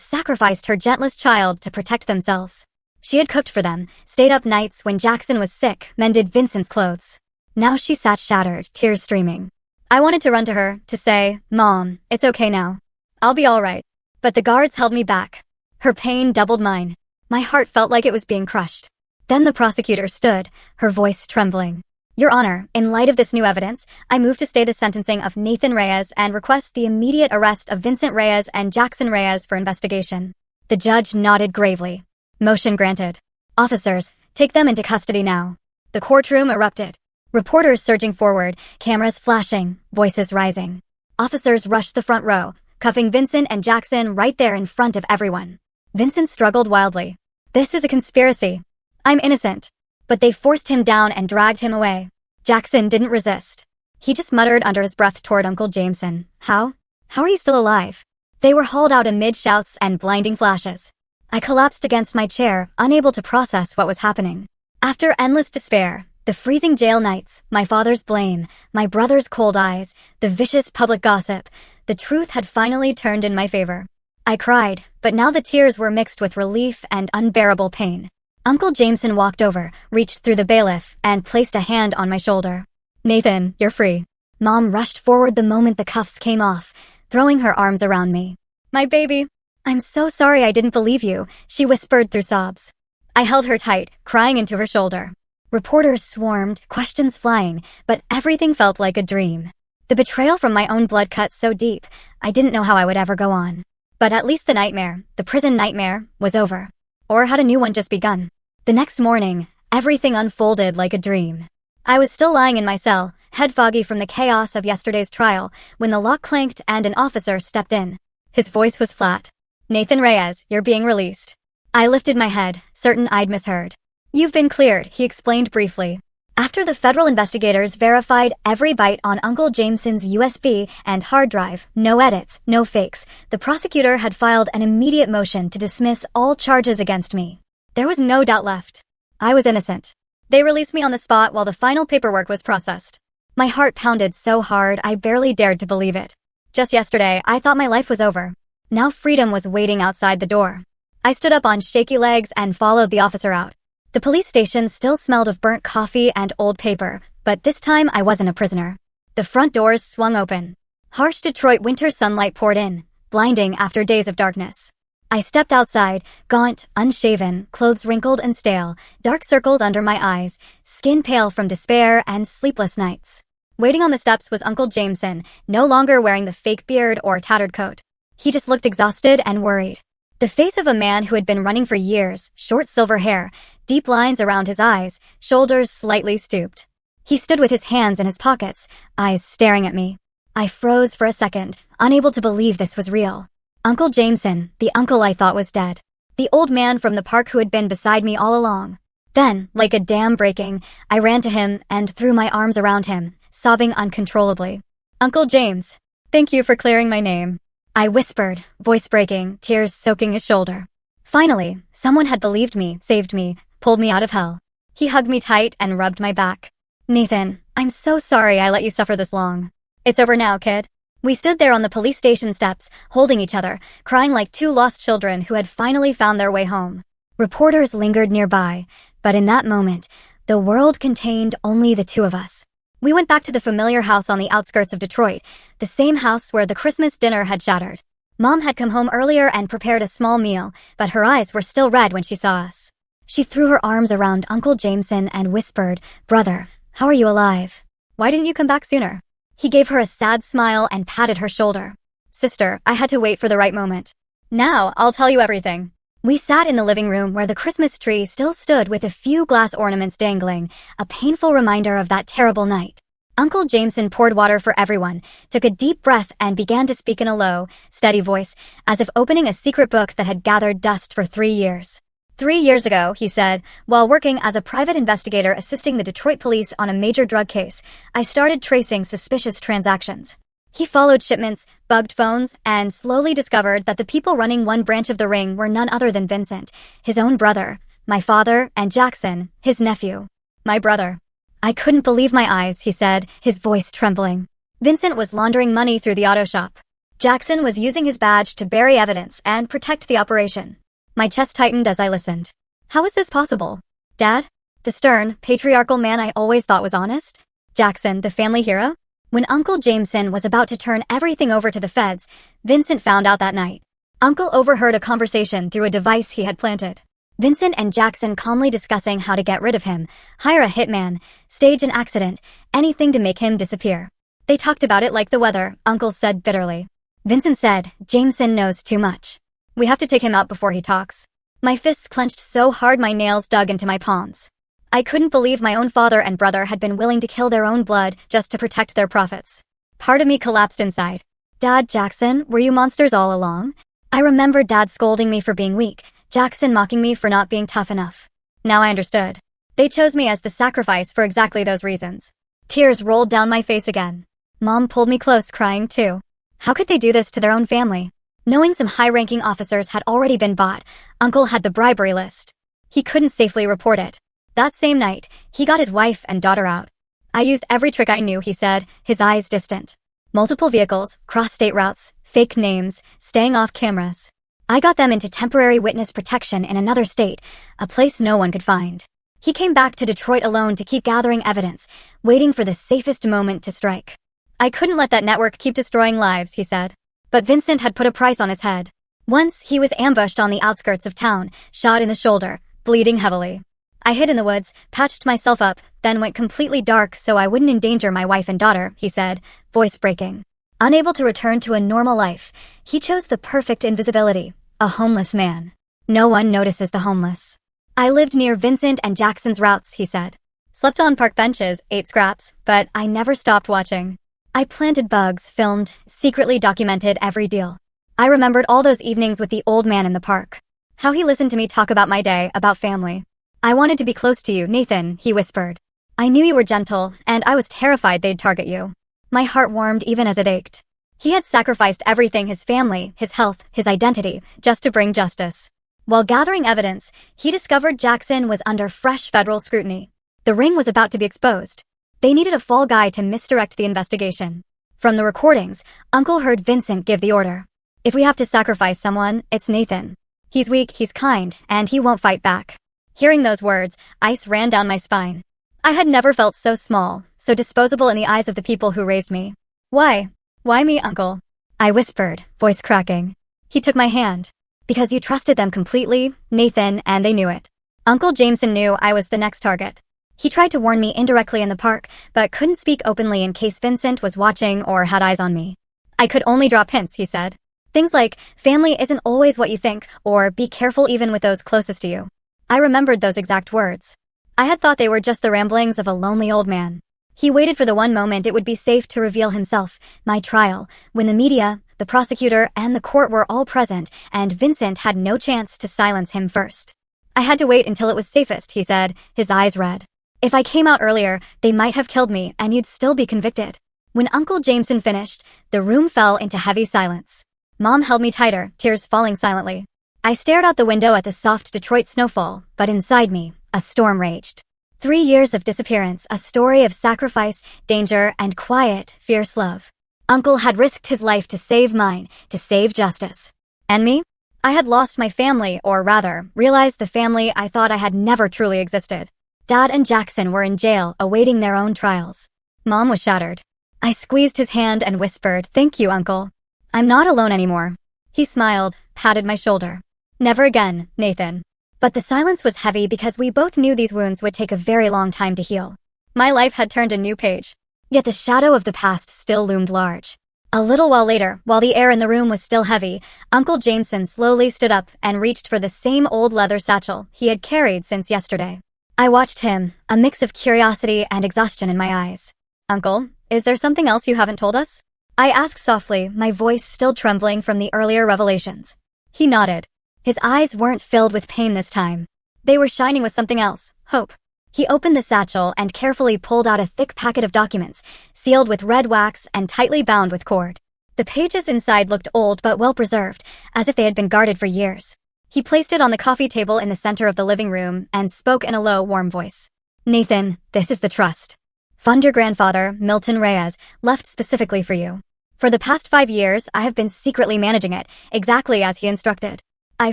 S1: sacrificed her gentlest child to protect themselves. She had cooked for them, stayed up nights when Jackson was sick, mended Vincent's clothes. Now she sat shattered, tears streaming. I wanted to run to her, to say, "Mom, it's okay now. I'll be all right." But the guards held me back. Her pain doubled mine. My heart felt like it was being crushed. Then the prosecutor stood, her voice trembling. "Your Honor, in light of this new evidence, I move to stay the sentencing of Nathan Reyes and request the immediate arrest of Vincent Reyes and Jackson Reyes for investigation." The judge nodded gravely. Motion granted. "Officers, take them into custody now." The courtroom erupted. Reporters surging forward, cameras flashing, voices rising. Officers rushed the front row, cuffing Vincent and Jackson right there in front of everyone. Vincent struggled wildly. "This is a conspiracy. I'm innocent." But they forced him down and dragged him away. Jackson didn't resist. He just muttered under his breath toward Uncle Jameson, How are you still alive?" They were hauled out amid shouts and blinding flashes. I collapsed against my chair, unable to process what was happening. After endless despair, the freezing jail nights, my father's blame, my brother's cold eyes, the vicious public gossip, the truth had finally turned in my favor. I cried, but now the tears were mixed with relief and unbearable pain. Uncle Jameson walked over, reached through the bailiff, and placed a hand on my shoulder. "Nathan, you're free." Mom rushed forward the moment the cuffs came off, throwing her arms around me. "My baby. I'm so sorry I didn't believe you," she whispered through sobs. I held her tight, crying into her shoulder. Reporters swarmed, questions flying, but everything felt like a dream. The betrayal from my own blood cut so deep, I didn't know how I would ever go on. But at least the nightmare, the prison nightmare, was over. Or had a new one just begun? The next morning, everything unfolded like a dream. I was still lying in my cell, head foggy from the chaos of yesterday's trial, when the lock clanked and an officer stepped in. His voice was flat. "Nathan Reyes, you're being released." I lifted my head, certain I'd misheard. "You've been cleared," he explained briefly. After the federal investigators verified every byte on Uncle Jameson's USB and hard drive, no edits, no fakes, the prosecutor had filed an immediate motion to dismiss all charges against me. There was no doubt left. I was innocent. They released me on the spot while the final paperwork was processed. My heart pounded so hard I barely dared to believe it. Just yesterday, I thought my life was over. Now freedom was waiting outside the door. I stood up on shaky legs and followed the officer out. The police station still smelled of burnt coffee and old paper, but this time I wasn't a prisoner. The front doors swung open. Harsh Detroit winter sunlight poured in, blinding after days of darkness. I stepped outside, gaunt, unshaven, clothes wrinkled and stale, dark circles under my eyes, skin pale from despair and sleepless nights. Waiting on the steps was Uncle Jameson, no longer wearing the fake beard or tattered coat. He just looked exhausted and worried. The face of a man who had been running for years, short silver hair, deep lines around his eyes, shoulders slightly stooped. He stood with his hands in his pockets, eyes staring at me. I froze for a second, unable to believe this was real. Uncle Jameson, the uncle I thought was dead. The old man from the park who had been beside me all along. Then, like a dam breaking, I ran to him and threw my arms around him, sobbing uncontrollably. "Uncle James, thank you for clearing my name." I whispered, voice breaking, tears soaking his shoulder. Finally, someone had believed me, saved me, pulled me out of hell. He hugged me tight and rubbed my back. "Nathan, I'm so sorry I let you suffer this long. It's over now, kid." We stood there on the police station steps, holding each other, crying like two lost children who had finally found their way home. Reporters lingered nearby, but in that moment, the world contained only the two of us. We went back to the familiar house on the outskirts of Detroit, the same house where the Christmas dinner had shattered. Mom had come home earlier and prepared a small meal, but her eyes were still red when she saw us. She threw her arms around Uncle Jameson and whispered, "Brother, how are you alive? Why didn't you come back sooner?" He gave her a sad smile and patted her shoulder. "Sister, I had to wait for the right moment. Now, I'll tell you everything." We sat in the living room where the Christmas tree still stood with a few glass ornaments dangling, a painful reminder of that terrible night. Uncle Jameson poured water for everyone, took a deep breath and began to speak in a low, steady voice, as if opening a secret book that had gathered dust for 3 years. 3 years ago, he said, while working as a private investigator assisting the Detroit police on a major drug case, I started tracing suspicious transactions. He followed shipments, bugged phones, and slowly discovered that the people running one branch of the ring were none other than Vincent, his own brother, my father, and Jackson, his nephew. My brother. I couldn't believe my eyes, he said, his voice trembling. Vincent was laundering money through the auto shop. Jackson was using his badge to bury evidence and protect the operation. My chest tightened as I listened. How was this possible? Dad? The stern, patriarchal man I always thought was honest? Jackson, the family hero? When Uncle Jameson was about to turn everything over to the feds, Vincent found out that night. Uncle overheard a conversation through a device he had planted. Vincent and Jackson calmly discussing how to get rid of him, hire a hitman, stage an accident, anything to make him disappear. They talked about it like the weather, Uncle said bitterly. Vincent said, Jameson knows too much. We have to take him out before he talks. My fists clenched so hard my nails dug into my palms. I couldn't believe my own father and brother had been willing to kill their own blood just to protect their profits. Part of me collapsed inside. Dad, Jackson, were you monsters all along? I remembered Dad scolding me for being weak, Jackson mocking me for not being tough enough. Now I understood. They chose me as the sacrifice for exactly those reasons. Tears rolled down my face again. Mom pulled me close, crying too. How could they do this to their own family? Knowing some high-ranking officers had already been bought, Uncle had the bribery list. He couldn't safely report it. That same night, he got his wife and daughter out. I used every trick I knew, he said, his eyes distant. Multiple vehicles, cross-state routes, fake names, staying off cameras. I got them into temporary witness protection in another state, a place no one could find. He came back to Detroit alone to keep gathering evidence, waiting for the safest moment to strike. I couldn't let that network keep destroying lives, he said. But Vincent had put a price on his head. Once, he was ambushed on the outskirts of town, shot in the shoulder, bleeding heavily. I hid in the woods, patched myself up, then went completely dark so I wouldn't endanger my wife and daughter, he said, voice breaking. Unable to return to a normal life, he chose the perfect invisibility, a homeless man. No one notices the homeless. I lived near Vincent and Jackson's routes, he said. Slept on park benches, ate scraps, but I never stopped watching. I planted bugs, filmed, secretly documented every deal. I remembered all those evenings with the old man in the park. How he listened to me talk about my day, about family. I wanted to be close to you, Nathan, he whispered. I knew you were gentle, and I was terrified they'd target you. My heart warmed even as it ached. He had sacrificed everything, his family, his health, his identity, just to bring justice. While gathering evidence, he discovered Jackson was under fresh federal scrutiny. The ring was about to be exposed. They needed a fall guy to misdirect the investigation. From the recordings, Uncle heard Vincent give the order. If we have to sacrifice someone, it's Nathan. He's weak, he's kind, and he won't fight back. Hearing those words, ice ran down my spine. I had never felt so small, so disposable in the eyes of the people who raised me. Why? Why me, Uncle? I whispered, voice cracking. He took my hand. Because you trusted them completely, Nathan, and they knew it. Uncle Jameson knew I was the next target. He tried to warn me indirectly in the park, but couldn't speak openly in case Vincent was watching or had eyes on me. I could only drop hints, he said. Things like, family isn't always what you think, or be careful even with those closest to you. I remembered those exact words. I had thought they were just the ramblings of a lonely old man. He waited for the one moment it would be safe to reveal himself, my trial, when the media, the prosecutor, and the court were all present, and Vincent had no chance to silence him first. I had to wait until it was safest, he said, his eyes red. If I came out earlier, they might have killed me, and you'd still be convicted. When Uncle Jameson finished, the room fell into heavy silence. Mom held me tighter, tears falling silently. I stared out the window at the soft Detroit snowfall, but inside me, a storm raged. 3 years of disappearance, a story of sacrifice, danger, and quiet, fierce love. Uncle had risked his life to save mine, to save justice. And me? I had lost my family, or rather, realized the family I thought I had never truly existed. Dad and Jackson were in jail, awaiting their own trials. Mom was shattered. I squeezed his hand and whispered, "Thank you, Uncle. I'm not alone anymore." He smiled, patted my shoulder. "Never again, Nathan." But the silence was heavy because we both knew these wounds would take a very long time to heal. My life had turned a new page. Yet the shadow of the past still loomed large. A little while later, while the air in the room was still heavy, Uncle Jameson slowly stood up and reached for the same old leather satchel he had carried since yesterday. I watched him, a mix of curiosity and exhaustion in my eyes. "Uncle, is there something else you haven't told us?" I asked softly, my voice still trembling from the earlier revelations. He nodded. His eyes weren't filled with pain this time. They were shining with something else, hope. He opened the satchel and carefully pulled out a thick packet of documents, sealed with red wax and tightly bound with cord. The pages inside looked old but well preserved, as if they had been guarded for years. He placed it on the coffee table in the center of the living room and spoke in a low, warm voice. "Nathan, this is the trust. Fund your grandfather, Milton Reyes, left specifically for you. For the past 5 years, I have been secretly managing it, exactly as he instructed." I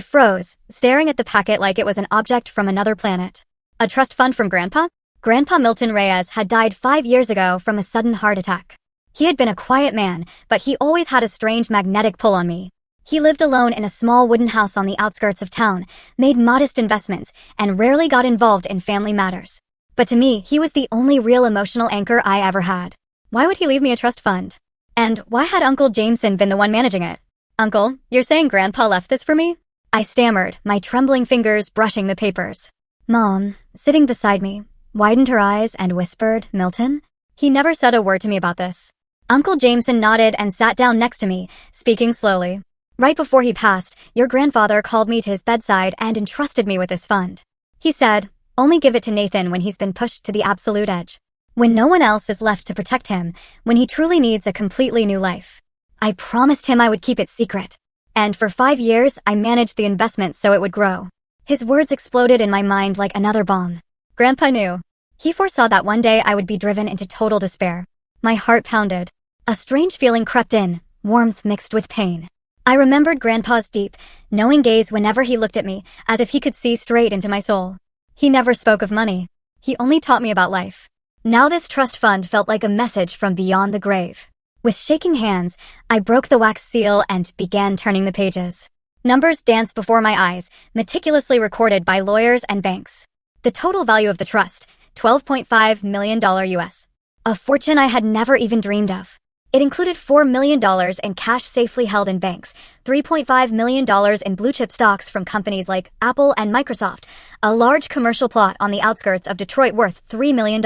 S1: froze, staring at the packet like it was an object from another planet. "A trust fund from Grandpa? Grandpa Milton Reyes had died 5 years ago from a sudden heart attack. He had been a quiet man, but he always had a strange magnetic pull on me. He lived alone in a small wooden house on the outskirts of town, made modest investments, and rarely got involved in family matters. But to me, he was the only real emotional anchor I ever had. Why would he leave me a trust fund? And why had Uncle Jameson been the one managing it? Uncle, you're saying Grandpa left this for me? I stammered, my trembling fingers brushing the papers. Mom, sitting beside me, widened her eyes and whispered, Milton? He never said a word to me about this. Uncle Jameson nodded and sat down next to me, speaking slowly. Right before he passed, your grandfather called me to his bedside and entrusted me with this fund. He said, only give it to Nathan when he's been pushed to the absolute edge. When no one else is left to protect him, when he truly needs a completely new life. I promised him I would keep it secret. And for 5 years, I managed the investment so it would grow. His words exploded in my mind like another bomb. Grandpa knew. He foresaw that one day I would be driven into total despair. My heart pounded. A strange feeling crept in, warmth mixed with pain. I remembered Grandpa's deep, knowing gaze whenever he looked at me, as if he could see straight into my soul. He never spoke of money. He only taught me about life. Now this trust fund felt like a message from beyond the grave. With shaking hands, I broke the wax seal and began turning the pages. Numbers danced before my eyes, meticulously recorded by lawyers and banks. The total value of the trust, $12.5 million US. A fortune I had never even dreamed of. It included $4 million in cash safely held in banks, $3.5 million in blue-chip stocks from companies like Apple and Microsoft, a large commercial plot on the outskirts of Detroit worth $3 million,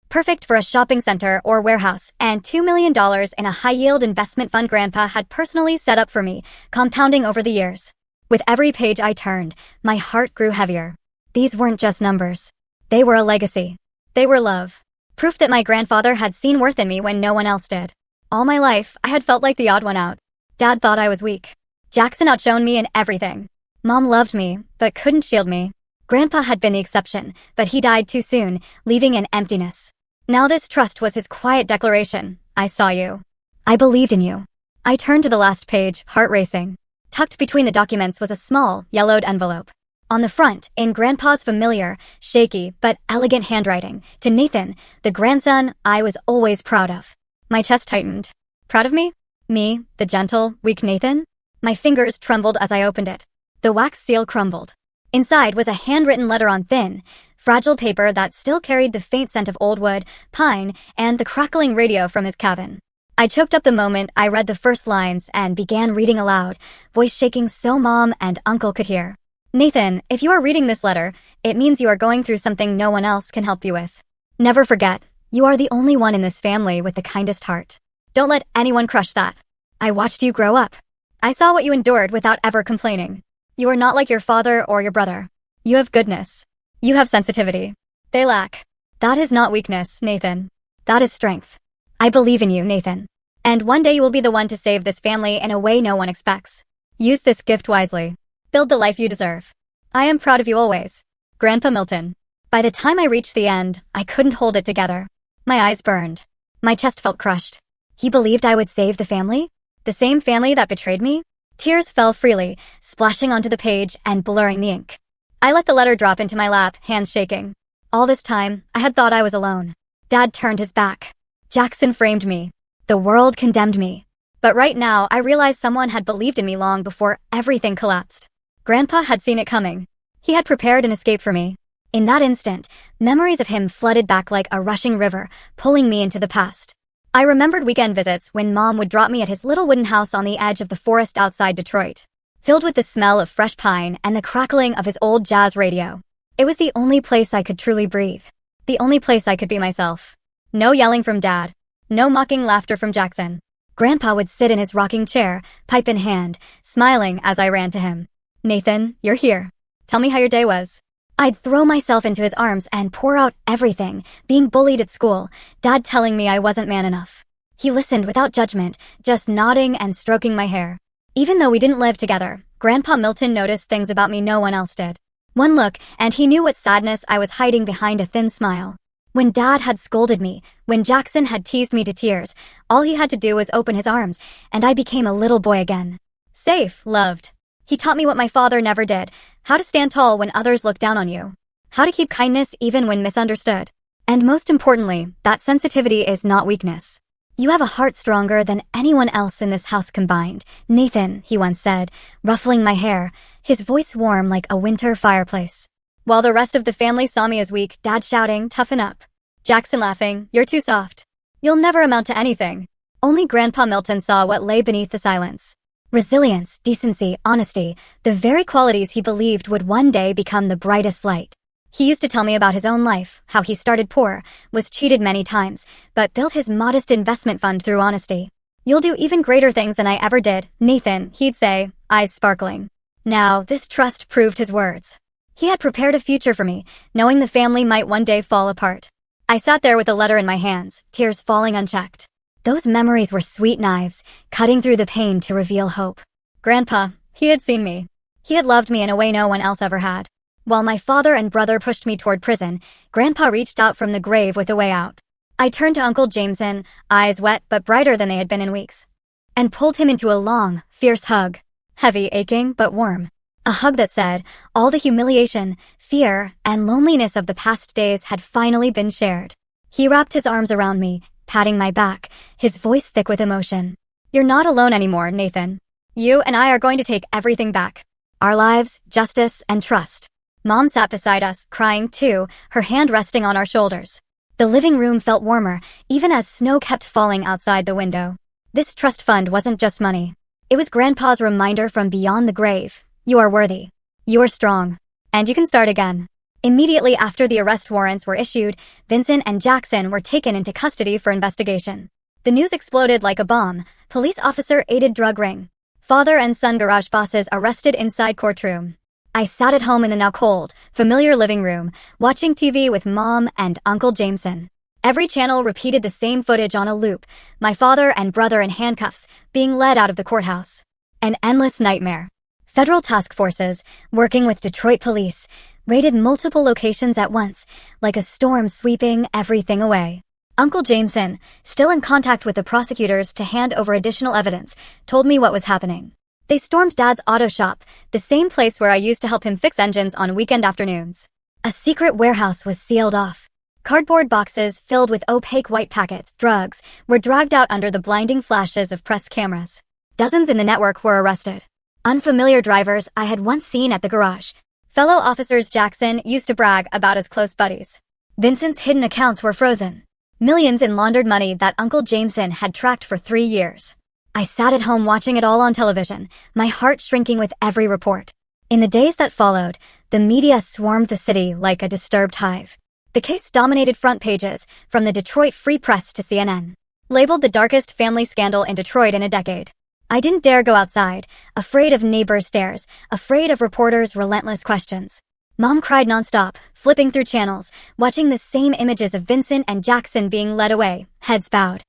S1: perfect for a shopping center or warehouse, and $2 million in a high-yield investment fund Grandpa had personally set up for me, compounding over the years. With every page I turned, my heart grew heavier. These weren't just numbers. They were a legacy. They were love. Proof that my grandfather had seen worth in me when no one else did. All my life, I had felt like the odd one out. Dad thought I was weak. Jackson outshone me in everything. Mom loved me, but couldn't shield me. Grandpa had been the exception, but he died too soon, leaving an emptiness. Now this trust was his quiet declaration. I saw you. I believed in you. I turned to the last page, heart racing. Tucked between the documents was a small, yellowed envelope. On the front, in Grandpa's familiar, shaky, but elegant handwriting, to Nathan, the grandson I was always proud of. My chest tightened. Proud of me? Me, the gentle, weak Nathan? My fingers trembled as I opened it. The wax seal crumbled. Inside was a handwritten letter on thin, fragile paper that still carried the faint scent of old wood, pine, and the crackling radio from his cabin. I choked up the moment I read the first lines and began reading aloud, voice shaking so Mom and Uncle could hear. Nathan, if you are reading this letter, it means you are going through something no one else can help you with. Never forget, you are the only one in this family with the kindest heart. Don't let anyone crush that. I watched you grow up. I saw what you endured without ever complaining. You are not like your father or your brother. You have goodness. You have sensitivity. They lack. That is not weakness, Nathan. That is strength. I believe in you, Nathan. And one day you will be the one to save this family in a way no one expects. Use this gift wisely. Build the life you deserve. I am proud of you always. Grandpa Milton. By the time I reached the end, I couldn't hold it together. My eyes burned. My chest felt crushed. He believed I would save the family? The same family that betrayed me? Tears fell freely, splashing onto the page and blurring the ink. I let the letter drop into my lap, hands shaking. All this time, I had thought I was alone. Dad turned his back. Jackson framed me. The world condemned me. But right now, I realized someone had believed in me long before everything collapsed. Grandpa had seen it coming. He had prepared an escape for me. In that instant, memories of him flooded back like a rushing river, pulling me into the past. I remembered weekend visits when Mom would drop me at his little wooden house on the edge of the forest outside Detroit, filled with the smell of fresh pine and the crackling of his old jazz radio. It was the only place I could truly breathe. The only place I could be myself. No yelling from Dad. No mocking laughter from Jackson. Grandpa would sit in his rocking chair, pipe in hand, smiling as I ran to him. Nathan, you're here. Tell me how your day was. I'd throw myself into his arms and pour out everything, being bullied at school, Dad telling me I wasn't man enough. He listened without judgment, just nodding and stroking my hair. Even though we didn't live together, Grandpa Milton noticed things about me no one else did. One look, and he knew what sadness I was hiding behind a thin smile. When Dad had scolded me, when Jackson had teased me to tears, all he had to do was open his arms, and I became a little boy again. Safe, loved. He taught me what my father never did, how to stand tall when others look down on you. How to keep kindness even when misunderstood. And most importantly, that sensitivity is not weakness. You have a heart stronger than anyone else in this house combined. Nathan, he once said, ruffling my hair, his voice warm like a winter fireplace. While the rest of the family saw me as weak, Dad shouting, "Toughen up." Jackson laughing, "You're too soft. You'll never amount to anything." Only Grandpa Milton saw what lay beneath the silence. Resilience, decency, honesty, the very qualities he believed would one day become the brightest light. He used to tell me about his own life, how he started poor, was cheated many times, but built his modest investment fund through honesty. "You'll do even greater things than I ever did, Nathan," he'd say, eyes sparkling. Now, this trust proved his words. He had prepared a future for me, knowing the family might one day fall apart. I sat there with a letter in my hands, tears falling unchecked. Those memories were sweet knives, cutting through the pain to reveal hope. Grandpa, he had seen me. He had loved me in a way no one else ever had. While my father and brother pushed me toward prison, Grandpa reached out from the grave with a way out. I turned to Uncle Jameson, eyes wet but brighter than they had been in weeks, and pulled him into a long, fierce hug. Heavy, aching, but warm. A hug that said, all the humiliation, fear, and loneliness of the past days had finally been shared. He wrapped his arms around me, patting my back, his voice thick with emotion. "You're not alone anymore, Nathan. You and I are going to take everything back. Our lives, justice, and trust." Mom sat beside us, crying too, her hand resting on our shoulders. The living room felt warmer, even as snow kept falling outside the window. This trust fund wasn't just money. It was Grandpa's reminder from beyond the grave. You are worthy. You are strong. And you can start again. Immediately after the arrest warrants were issued, Vincent and Jackson were taken into custody for investigation. The news exploded like a bomb. Police officer aided drug ring. Father and son garage bosses arrested inside courtroom. I sat at home in the now cold, familiar living room, watching TV with Mom and Uncle Jameson. Every channel repeated the same footage on a loop, my father and brother in handcuffs, being led out of the courthouse. An endless nightmare. Federal task forces, working with Detroit police, raided multiple locations at once, like a storm sweeping everything away. Uncle Jameson, still in contact with the prosecutors to hand over additional evidence, told me what was happening. They stormed Dad's auto shop, the same place where I used to help him fix engines on weekend afternoons. A secret warehouse was sealed off. Cardboard boxes filled with opaque white packets, drugs, were dragged out under the blinding flashes of press cameras. Dozens in the network were arrested. Unfamiliar drivers I had once seen at the garage. Fellow officers Jackson used to brag about as close buddies. Vincent's hidden accounts were frozen. Millions in laundered money that Uncle Jameson had tracked for 3 years. I sat at home watching it all on television, my heart shrinking with every report. In the days that followed, the media swarmed the city like a disturbed hive. The case dominated front pages, from the Detroit Free Press to CNN. Labeled the darkest family scandal in Detroit in a decade. I didn't dare go outside, afraid of neighbors' stares, afraid of reporters' relentless questions. Mom cried nonstop, flipping through channels, watching the same images of Vincent and Jackson being led away, heads bowed.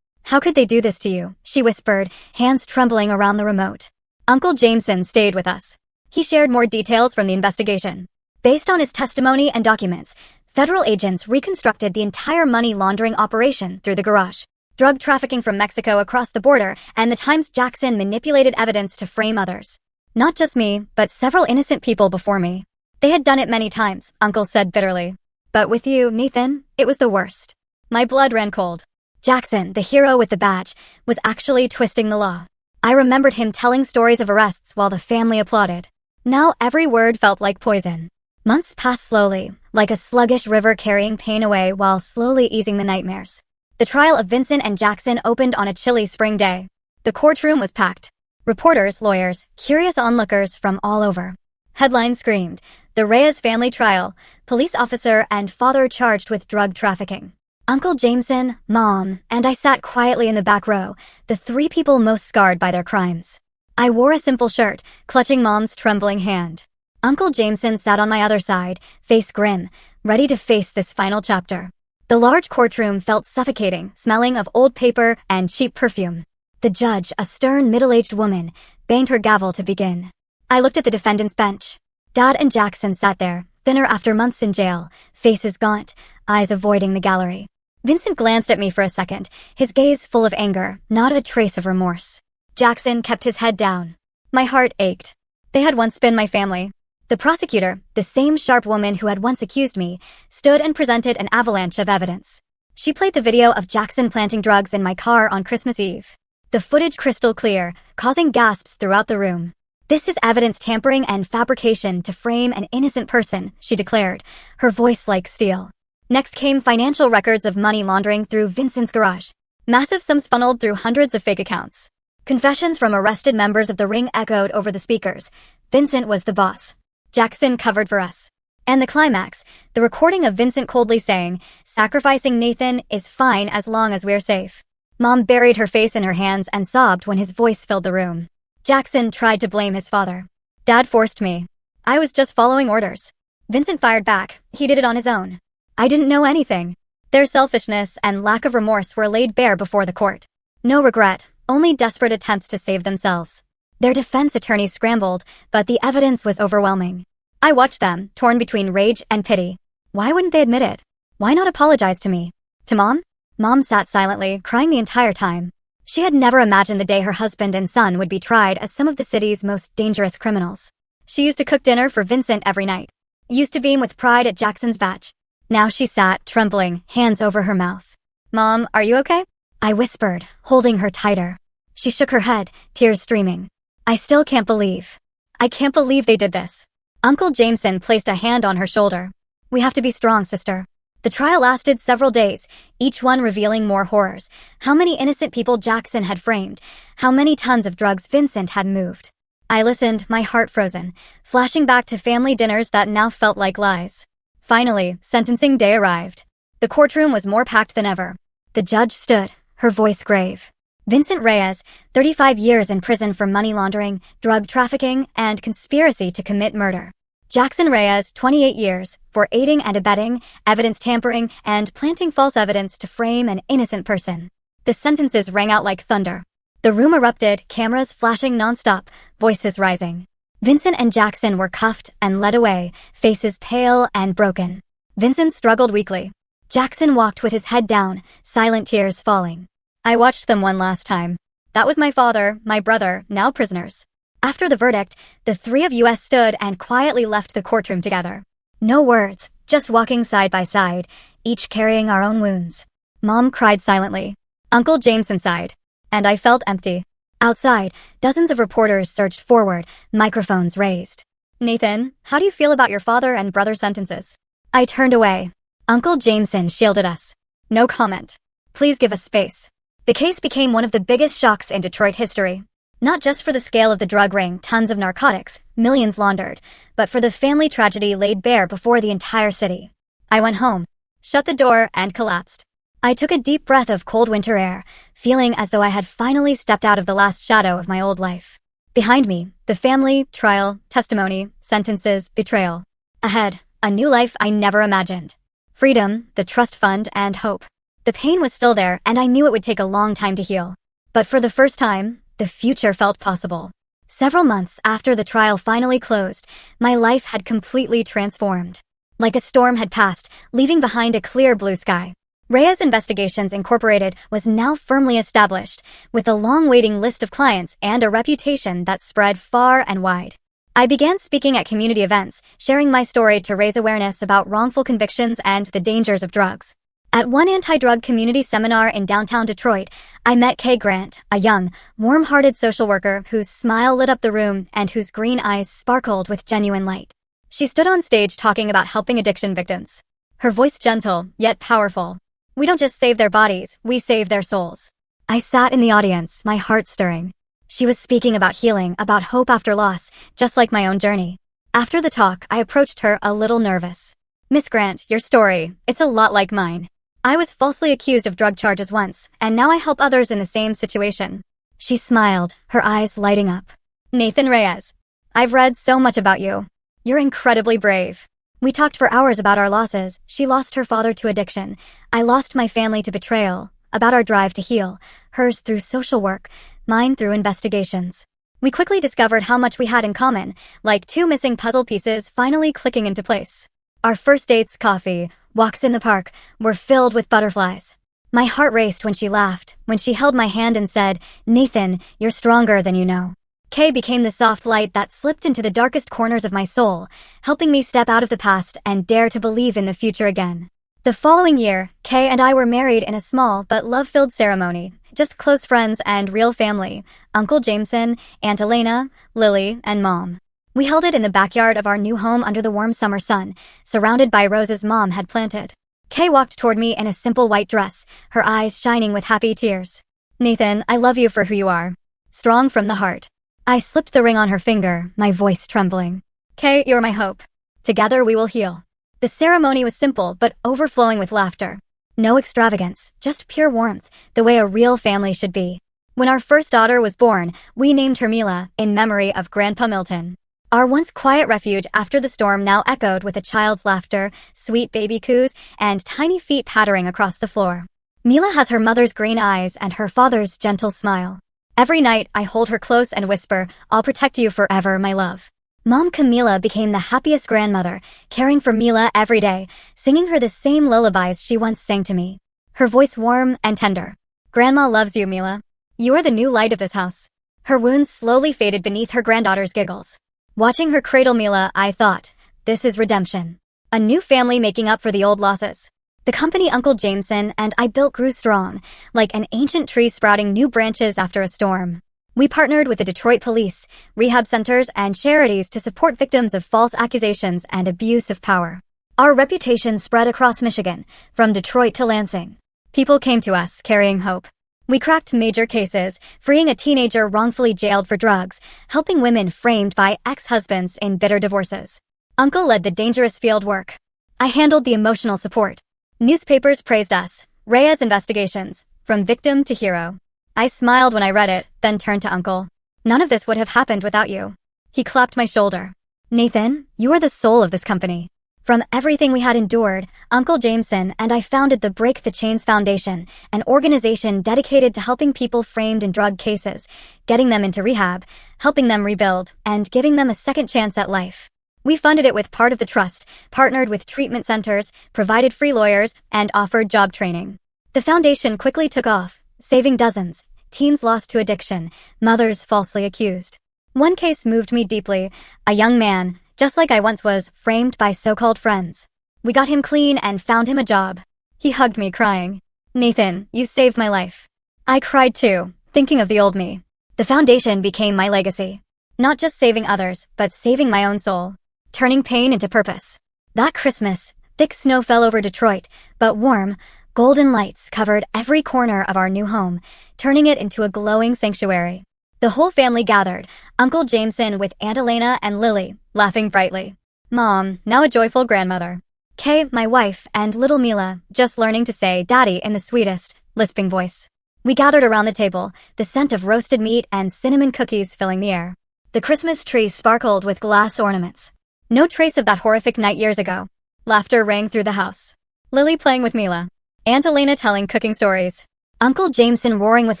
S1: How could they do this to you?" she whispered, hands trembling around the remote. Uncle Jameson stayed with us. He shared more details from the investigation. Based on his testimony and documents, federal agents reconstructed the entire money laundering operation through the garage. Drug trafficking from Mexico across the border, and the times Jackson manipulated evidence to frame others. Not just me, but several innocent people before me. They had done it many times, Uncle said bitterly. But with you, Nathan, it was the worst. My blood ran cold. Jackson, the hero with the badge, was actually twisting the law. I remembered him telling stories of arrests while the family applauded. Now every word felt like poison. Months passed slowly, like a sluggish river carrying pain away while slowly easing the nightmares. The trial of Vincent and Jackson opened on a chilly spring day. The courtroom was packed. Reporters, lawyers, curious onlookers from all over. Headlines screamed, "The Reyes family trial, police officer and father charged with drug trafficking." Uncle Jameson, Mom, and I sat quietly in the back row, the 3 people most scarred by their crimes. I wore a simple shirt, clutching Mom's trembling hand. Uncle Jameson sat on my other side, face grim, ready to face this final chapter. The large courtroom felt suffocating, smelling of old paper and cheap perfume. The judge, a stern middle-aged woman, banged her gavel to begin. I looked at the defendant's bench. Dad and Jackson sat there, thinner after months in jail, faces gaunt, eyes avoiding the gallery. Vincent glanced at me for a second, his gaze full of anger, not a trace of remorse. Jackson kept his head down. My heart ached. They had once been my family. The prosecutor, the same sharp woman who had once accused me, stood and presented an avalanche of evidence. She played the video of Jackson planting drugs in my car on Christmas Eve. The footage crystal clear, causing gasps throughout the room. "This is evidence tampering and fabrication to frame an innocent person," she declared, her voice like steel. Next came financial records of money laundering through Vincent's garage. Massive sums funneled through hundreds of fake accounts. Confessions from arrested members of the ring echoed over the speakers. Vincent was the boss. Jackson covered for us. And the climax, the recording of Vincent coldly saying, "Sacrificing Nathan is fine as long as we're safe." Mom buried her face in her hands and sobbed when his voice filled the room. Jackson tried to blame his father. "Dad forced me. I was just following orders." Vincent fired back. He did it on his own. "I didn't know anything." Their selfishness and lack of remorse were laid bare before the court. No regret, only desperate attempts to save themselves. Their defense attorneys scrambled, but the evidence was overwhelming. I watched them, torn between rage and pity. Why wouldn't they admit it? Why not apologize to me? To Mom? Mom sat silently, crying the entire time. She had never imagined the day her husband and son would be tried as some of the city's most dangerous criminals. She used to cook dinner for Vincent every night. Used to beam with pride at Jackson's batch. Now she sat, trembling, hands over her mouth. "Mom, are you okay?" I whispered, holding her tighter. She shook her head, tears streaming. "I still can't believe. I can't believe they did this." Uncle Jameson placed a hand on her shoulder. "We have to be strong, sister." The trial lasted several days, each one revealing more horrors. How many innocent people Jackson had framed, how many tons of drugs Vincent had moved. I listened, my heart frozen, flashing back to family dinners that now felt like lies. Finally, sentencing day arrived. The courtroom was more packed than ever. The judge stood, her voice grave. Vincent Reyes, 35 years in prison for money laundering, drug trafficking, and conspiracy to commit murder. Jackson Reyes, 28 years, for aiding and abetting, evidence tampering, and planting false evidence to frame an innocent person. The sentences rang out like thunder. The room erupted, cameras flashing nonstop, voices rising. Vincent and Jackson were cuffed and led away, faces pale and broken. Vincent struggled weakly. Jackson walked with his head down, silent tears falling. I watched them one last time. That was my father, my brother, now prisoners. After the verdict, the three of us stood and quietly left the courtroom together. No words, just walking side by side, each carrying our own wounds. Mom cried silently. Uncle Jameson sighed. And I felt empty. Outside, dozens of reporters surged forward, microphones raised. "Nathan, how do you feel about your father and brother's sentences?" I turned away. Uncle Jameson shielded us. "No comment. Please give us space." The case became one of the biggest shocks in Detroit history. Not just for the scale of the drug ring, tons of narcotics, millions laundered, but for the family tragedy laid bare before the entire city. I went home, shut the door, and collapsed. I took a deep breath of cold winter air, feeling as though I had finally stepped out of the last shadow of my old life. Behind me, the family, trial, testimony, sentences, betrayal. Ahead, a new life I never imagined. Freedom, the trust fund, and hope. The pain was still there, and I knew it would take a long time to heal. But for the first time, the future felt possible. Several months after the trial finally closed, my life had completely transformed. Like a storm had passed, leaving behind a clear blue sky. Reyes Investigations Incorporated was now firmly established, with a long waiting list of clients and a reputation that spread far and wide. I began speaking at community events, sharing my story to raise awareness about wrongful convictions and the dangers of drugs. At one anti-drug community seminar in downtown Detroit, I met Kay Grant, a young, warm-hearted social worker whose smile lit up the room and whose green eyes sparkled with genuine light. She stood on stage talking about helping addiction victims. Her voice gentle, yet powerful. "We don't just save their bodies, we save their souls." I sat in the audience, my heart stirring. She was speaking about healing, about hope after loss, just like my own journey. After the talk, I approached her a little nervous. "Miss Grant, your story, it's a lot like mine. I was falsely accused of drug charges once, and now I help others in the same situation." She smiled, her eyes lighting up. "Nathan Reyes, I've read so much about you. You're incredibly brave." We talked for hours about our losses. She lost her father to addiction. I lost my family to betrayal. About our drive to heal. Hers through social work, mine through investigations. We quickly discovered how much we had in common, like two missing puzzle pieces finally clicking into place. Our first dates, coffee, walks in the park, were filled with butterflies. My heart raced when she laughed, when she held my hand and said, "Nathan, you're stronger than you know." Kay became the soft light that slipped into the darkest corners of my soul, helping me step out of the past and dare to believe in the future again. The following year, Kay and I were married in a small but love-filled ceremony. Just close friends and real family, Uncle Jameson, Aunt Elena, Lily, and Mom. We held it in the backyard of our new home under the warm summer sun, surrounded by roses Mom had planted. Kay walked toward me in a simple white dress, her eyes shining with happy tears. "Nathan, I love you for who you are. Strong from the heart." I slipped the ring on her finger, my voice trembling. "Kay, you're my hope. Together we will heal." The ceremony was simple but overflowing with laughter. No extravagance, just pure warmth, the way a real family should be. When our first daughter was born, we named her Mila, in memory of Grandpa Milton. Our once quiet refuge after the storm now echoed with a child's laughter, sweet baby coos, and tiny feet pattering across the floor. Mila has her mother's green eyes and her father's gentle smile. Every night, I hold her close and whisper, "I'll protect you forever, my love." Mom Camila became the happiest grandmother, caring for Mila every day, singing her the same lullabies she once sang to me. Her voice warm and tender. "Grandma loves you, Mila. You are the new light of this house." Her wounds slowly faded beneath her granddaughter's giggles. Watching her cradle Mila, I thought, this is redemption. A new family making up for the old losses. The company Uncle Jameson and I built grew strong, like an ancient tree sprouting new branches after a storm. We partnered with the Detroit police, rehab centers, and charities to support victims of false accusations and abuse of power. Our reputation spread across Michigan, from Detroit to Lansing. People came to us, carrying hope. We cracked major cases, freeing a teenager wrongfully jailed for drugs, helping women framed by ex-husbands in bitter divorces. Uncle led the dangerous field work. I handled the emotional support. Newspapers praised us, Reyes investigations, from victim to hero. I smiled when I read it, then turned to Uncle. "None of this would have happened without you." He clapped my shoulder. "Nathan, you are the soul of this company." From everything we had endured, Uncle Jameson and I founded the Break the Chains Foundation, an organization dedicated to helping people framed in drug cases, getting them into rehab, helping them rebuild, and giving them a second chance at life. We funded it with part of the trust, partnered with treatment centers, provided free lawyers, and offered job training. The foundation quickly took off, saving dozens, teens lost to addiction, mothers falsely accused. One case moved me deeply, a young man, just like I once was, framed by so-called friends. We got him clean and found him a job. He hugged me, crying, "Nathan, you saved my life." I cried too, thinking of the old me. The foundation became my legacy. Not just saving others, but saving my own soul. Turning pain into purpose. That Christmas, thick snow fell over Detroit, but warm, golden lights covered every corner of our new home, turning it into a glowing sanctuary. The whole family gathered, Uncle Jameson with Aunt Elena and Lily, laughing brightly. Mom, now a joyful grandmother. Kay, my wife, and little Mila, just learning to say Daddy in the sweetest, lisping voice. We gathered around the table, the scent of roasted meat and cinnamon cookies filling the air. The Christmas tree sparkled with glass ornaments. No trace of that horrific night years ago. Laughter rang through the house. Lily playing with Mila. Aunt Elena telling cooking stories. Uncle Jameson roaring with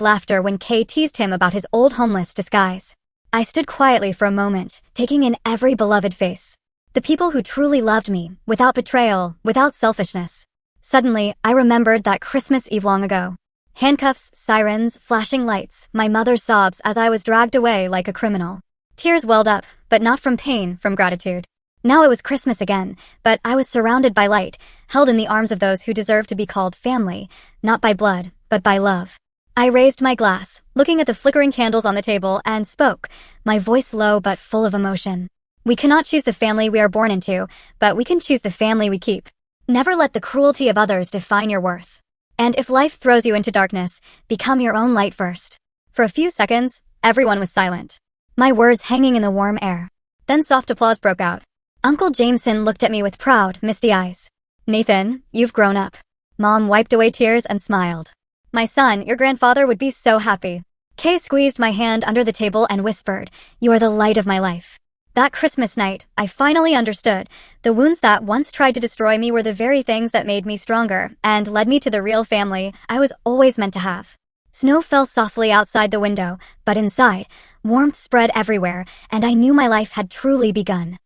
S1: laughter when Kay teased him about his old homeless disguise. I stood quietly for a moment, taking in every beloved face. The people who truly loved me, without betrayal, without selfishness. Suddenly, I remembered that Christmas Eve long ago. Handcuffs, sirens, flashing lights, my mother's sobs as I was dragged away like a criminal. Tears welled up, but not from pain, from gratitude. Now it was Christmas again, but I was surrounded by light, held in the arms of those who deserve to be called family, not by blood, but by love. I raised my glass, looking at the flickering candles on the table, and spoke, my voice low but full of emotion. We cannot choose the family we are born into, but we can choose the family we keep. Never let the cruelty of others define your worth. And if life throws you into darkness, become your own light first. For a few seconds, everyone was silent. My words hanging in the warm air. Then soft applause broke out. Uncle Jameson looked at me with proud, misty eyes. Nathan, you've grown up. Mom wiped away tears and smiled. My son, your grandfather would be so happy. Kay squeezed my hand under the table and whispered, you are the light of my life. That Christmas night, I finally understood. The wounds that once tried to destroy me were the very things that made me stronger and led me to the real family I was always meant to have. Snow fell softly outside the window, but inside, warmth spread everywhere, and I knew my life had truly begun.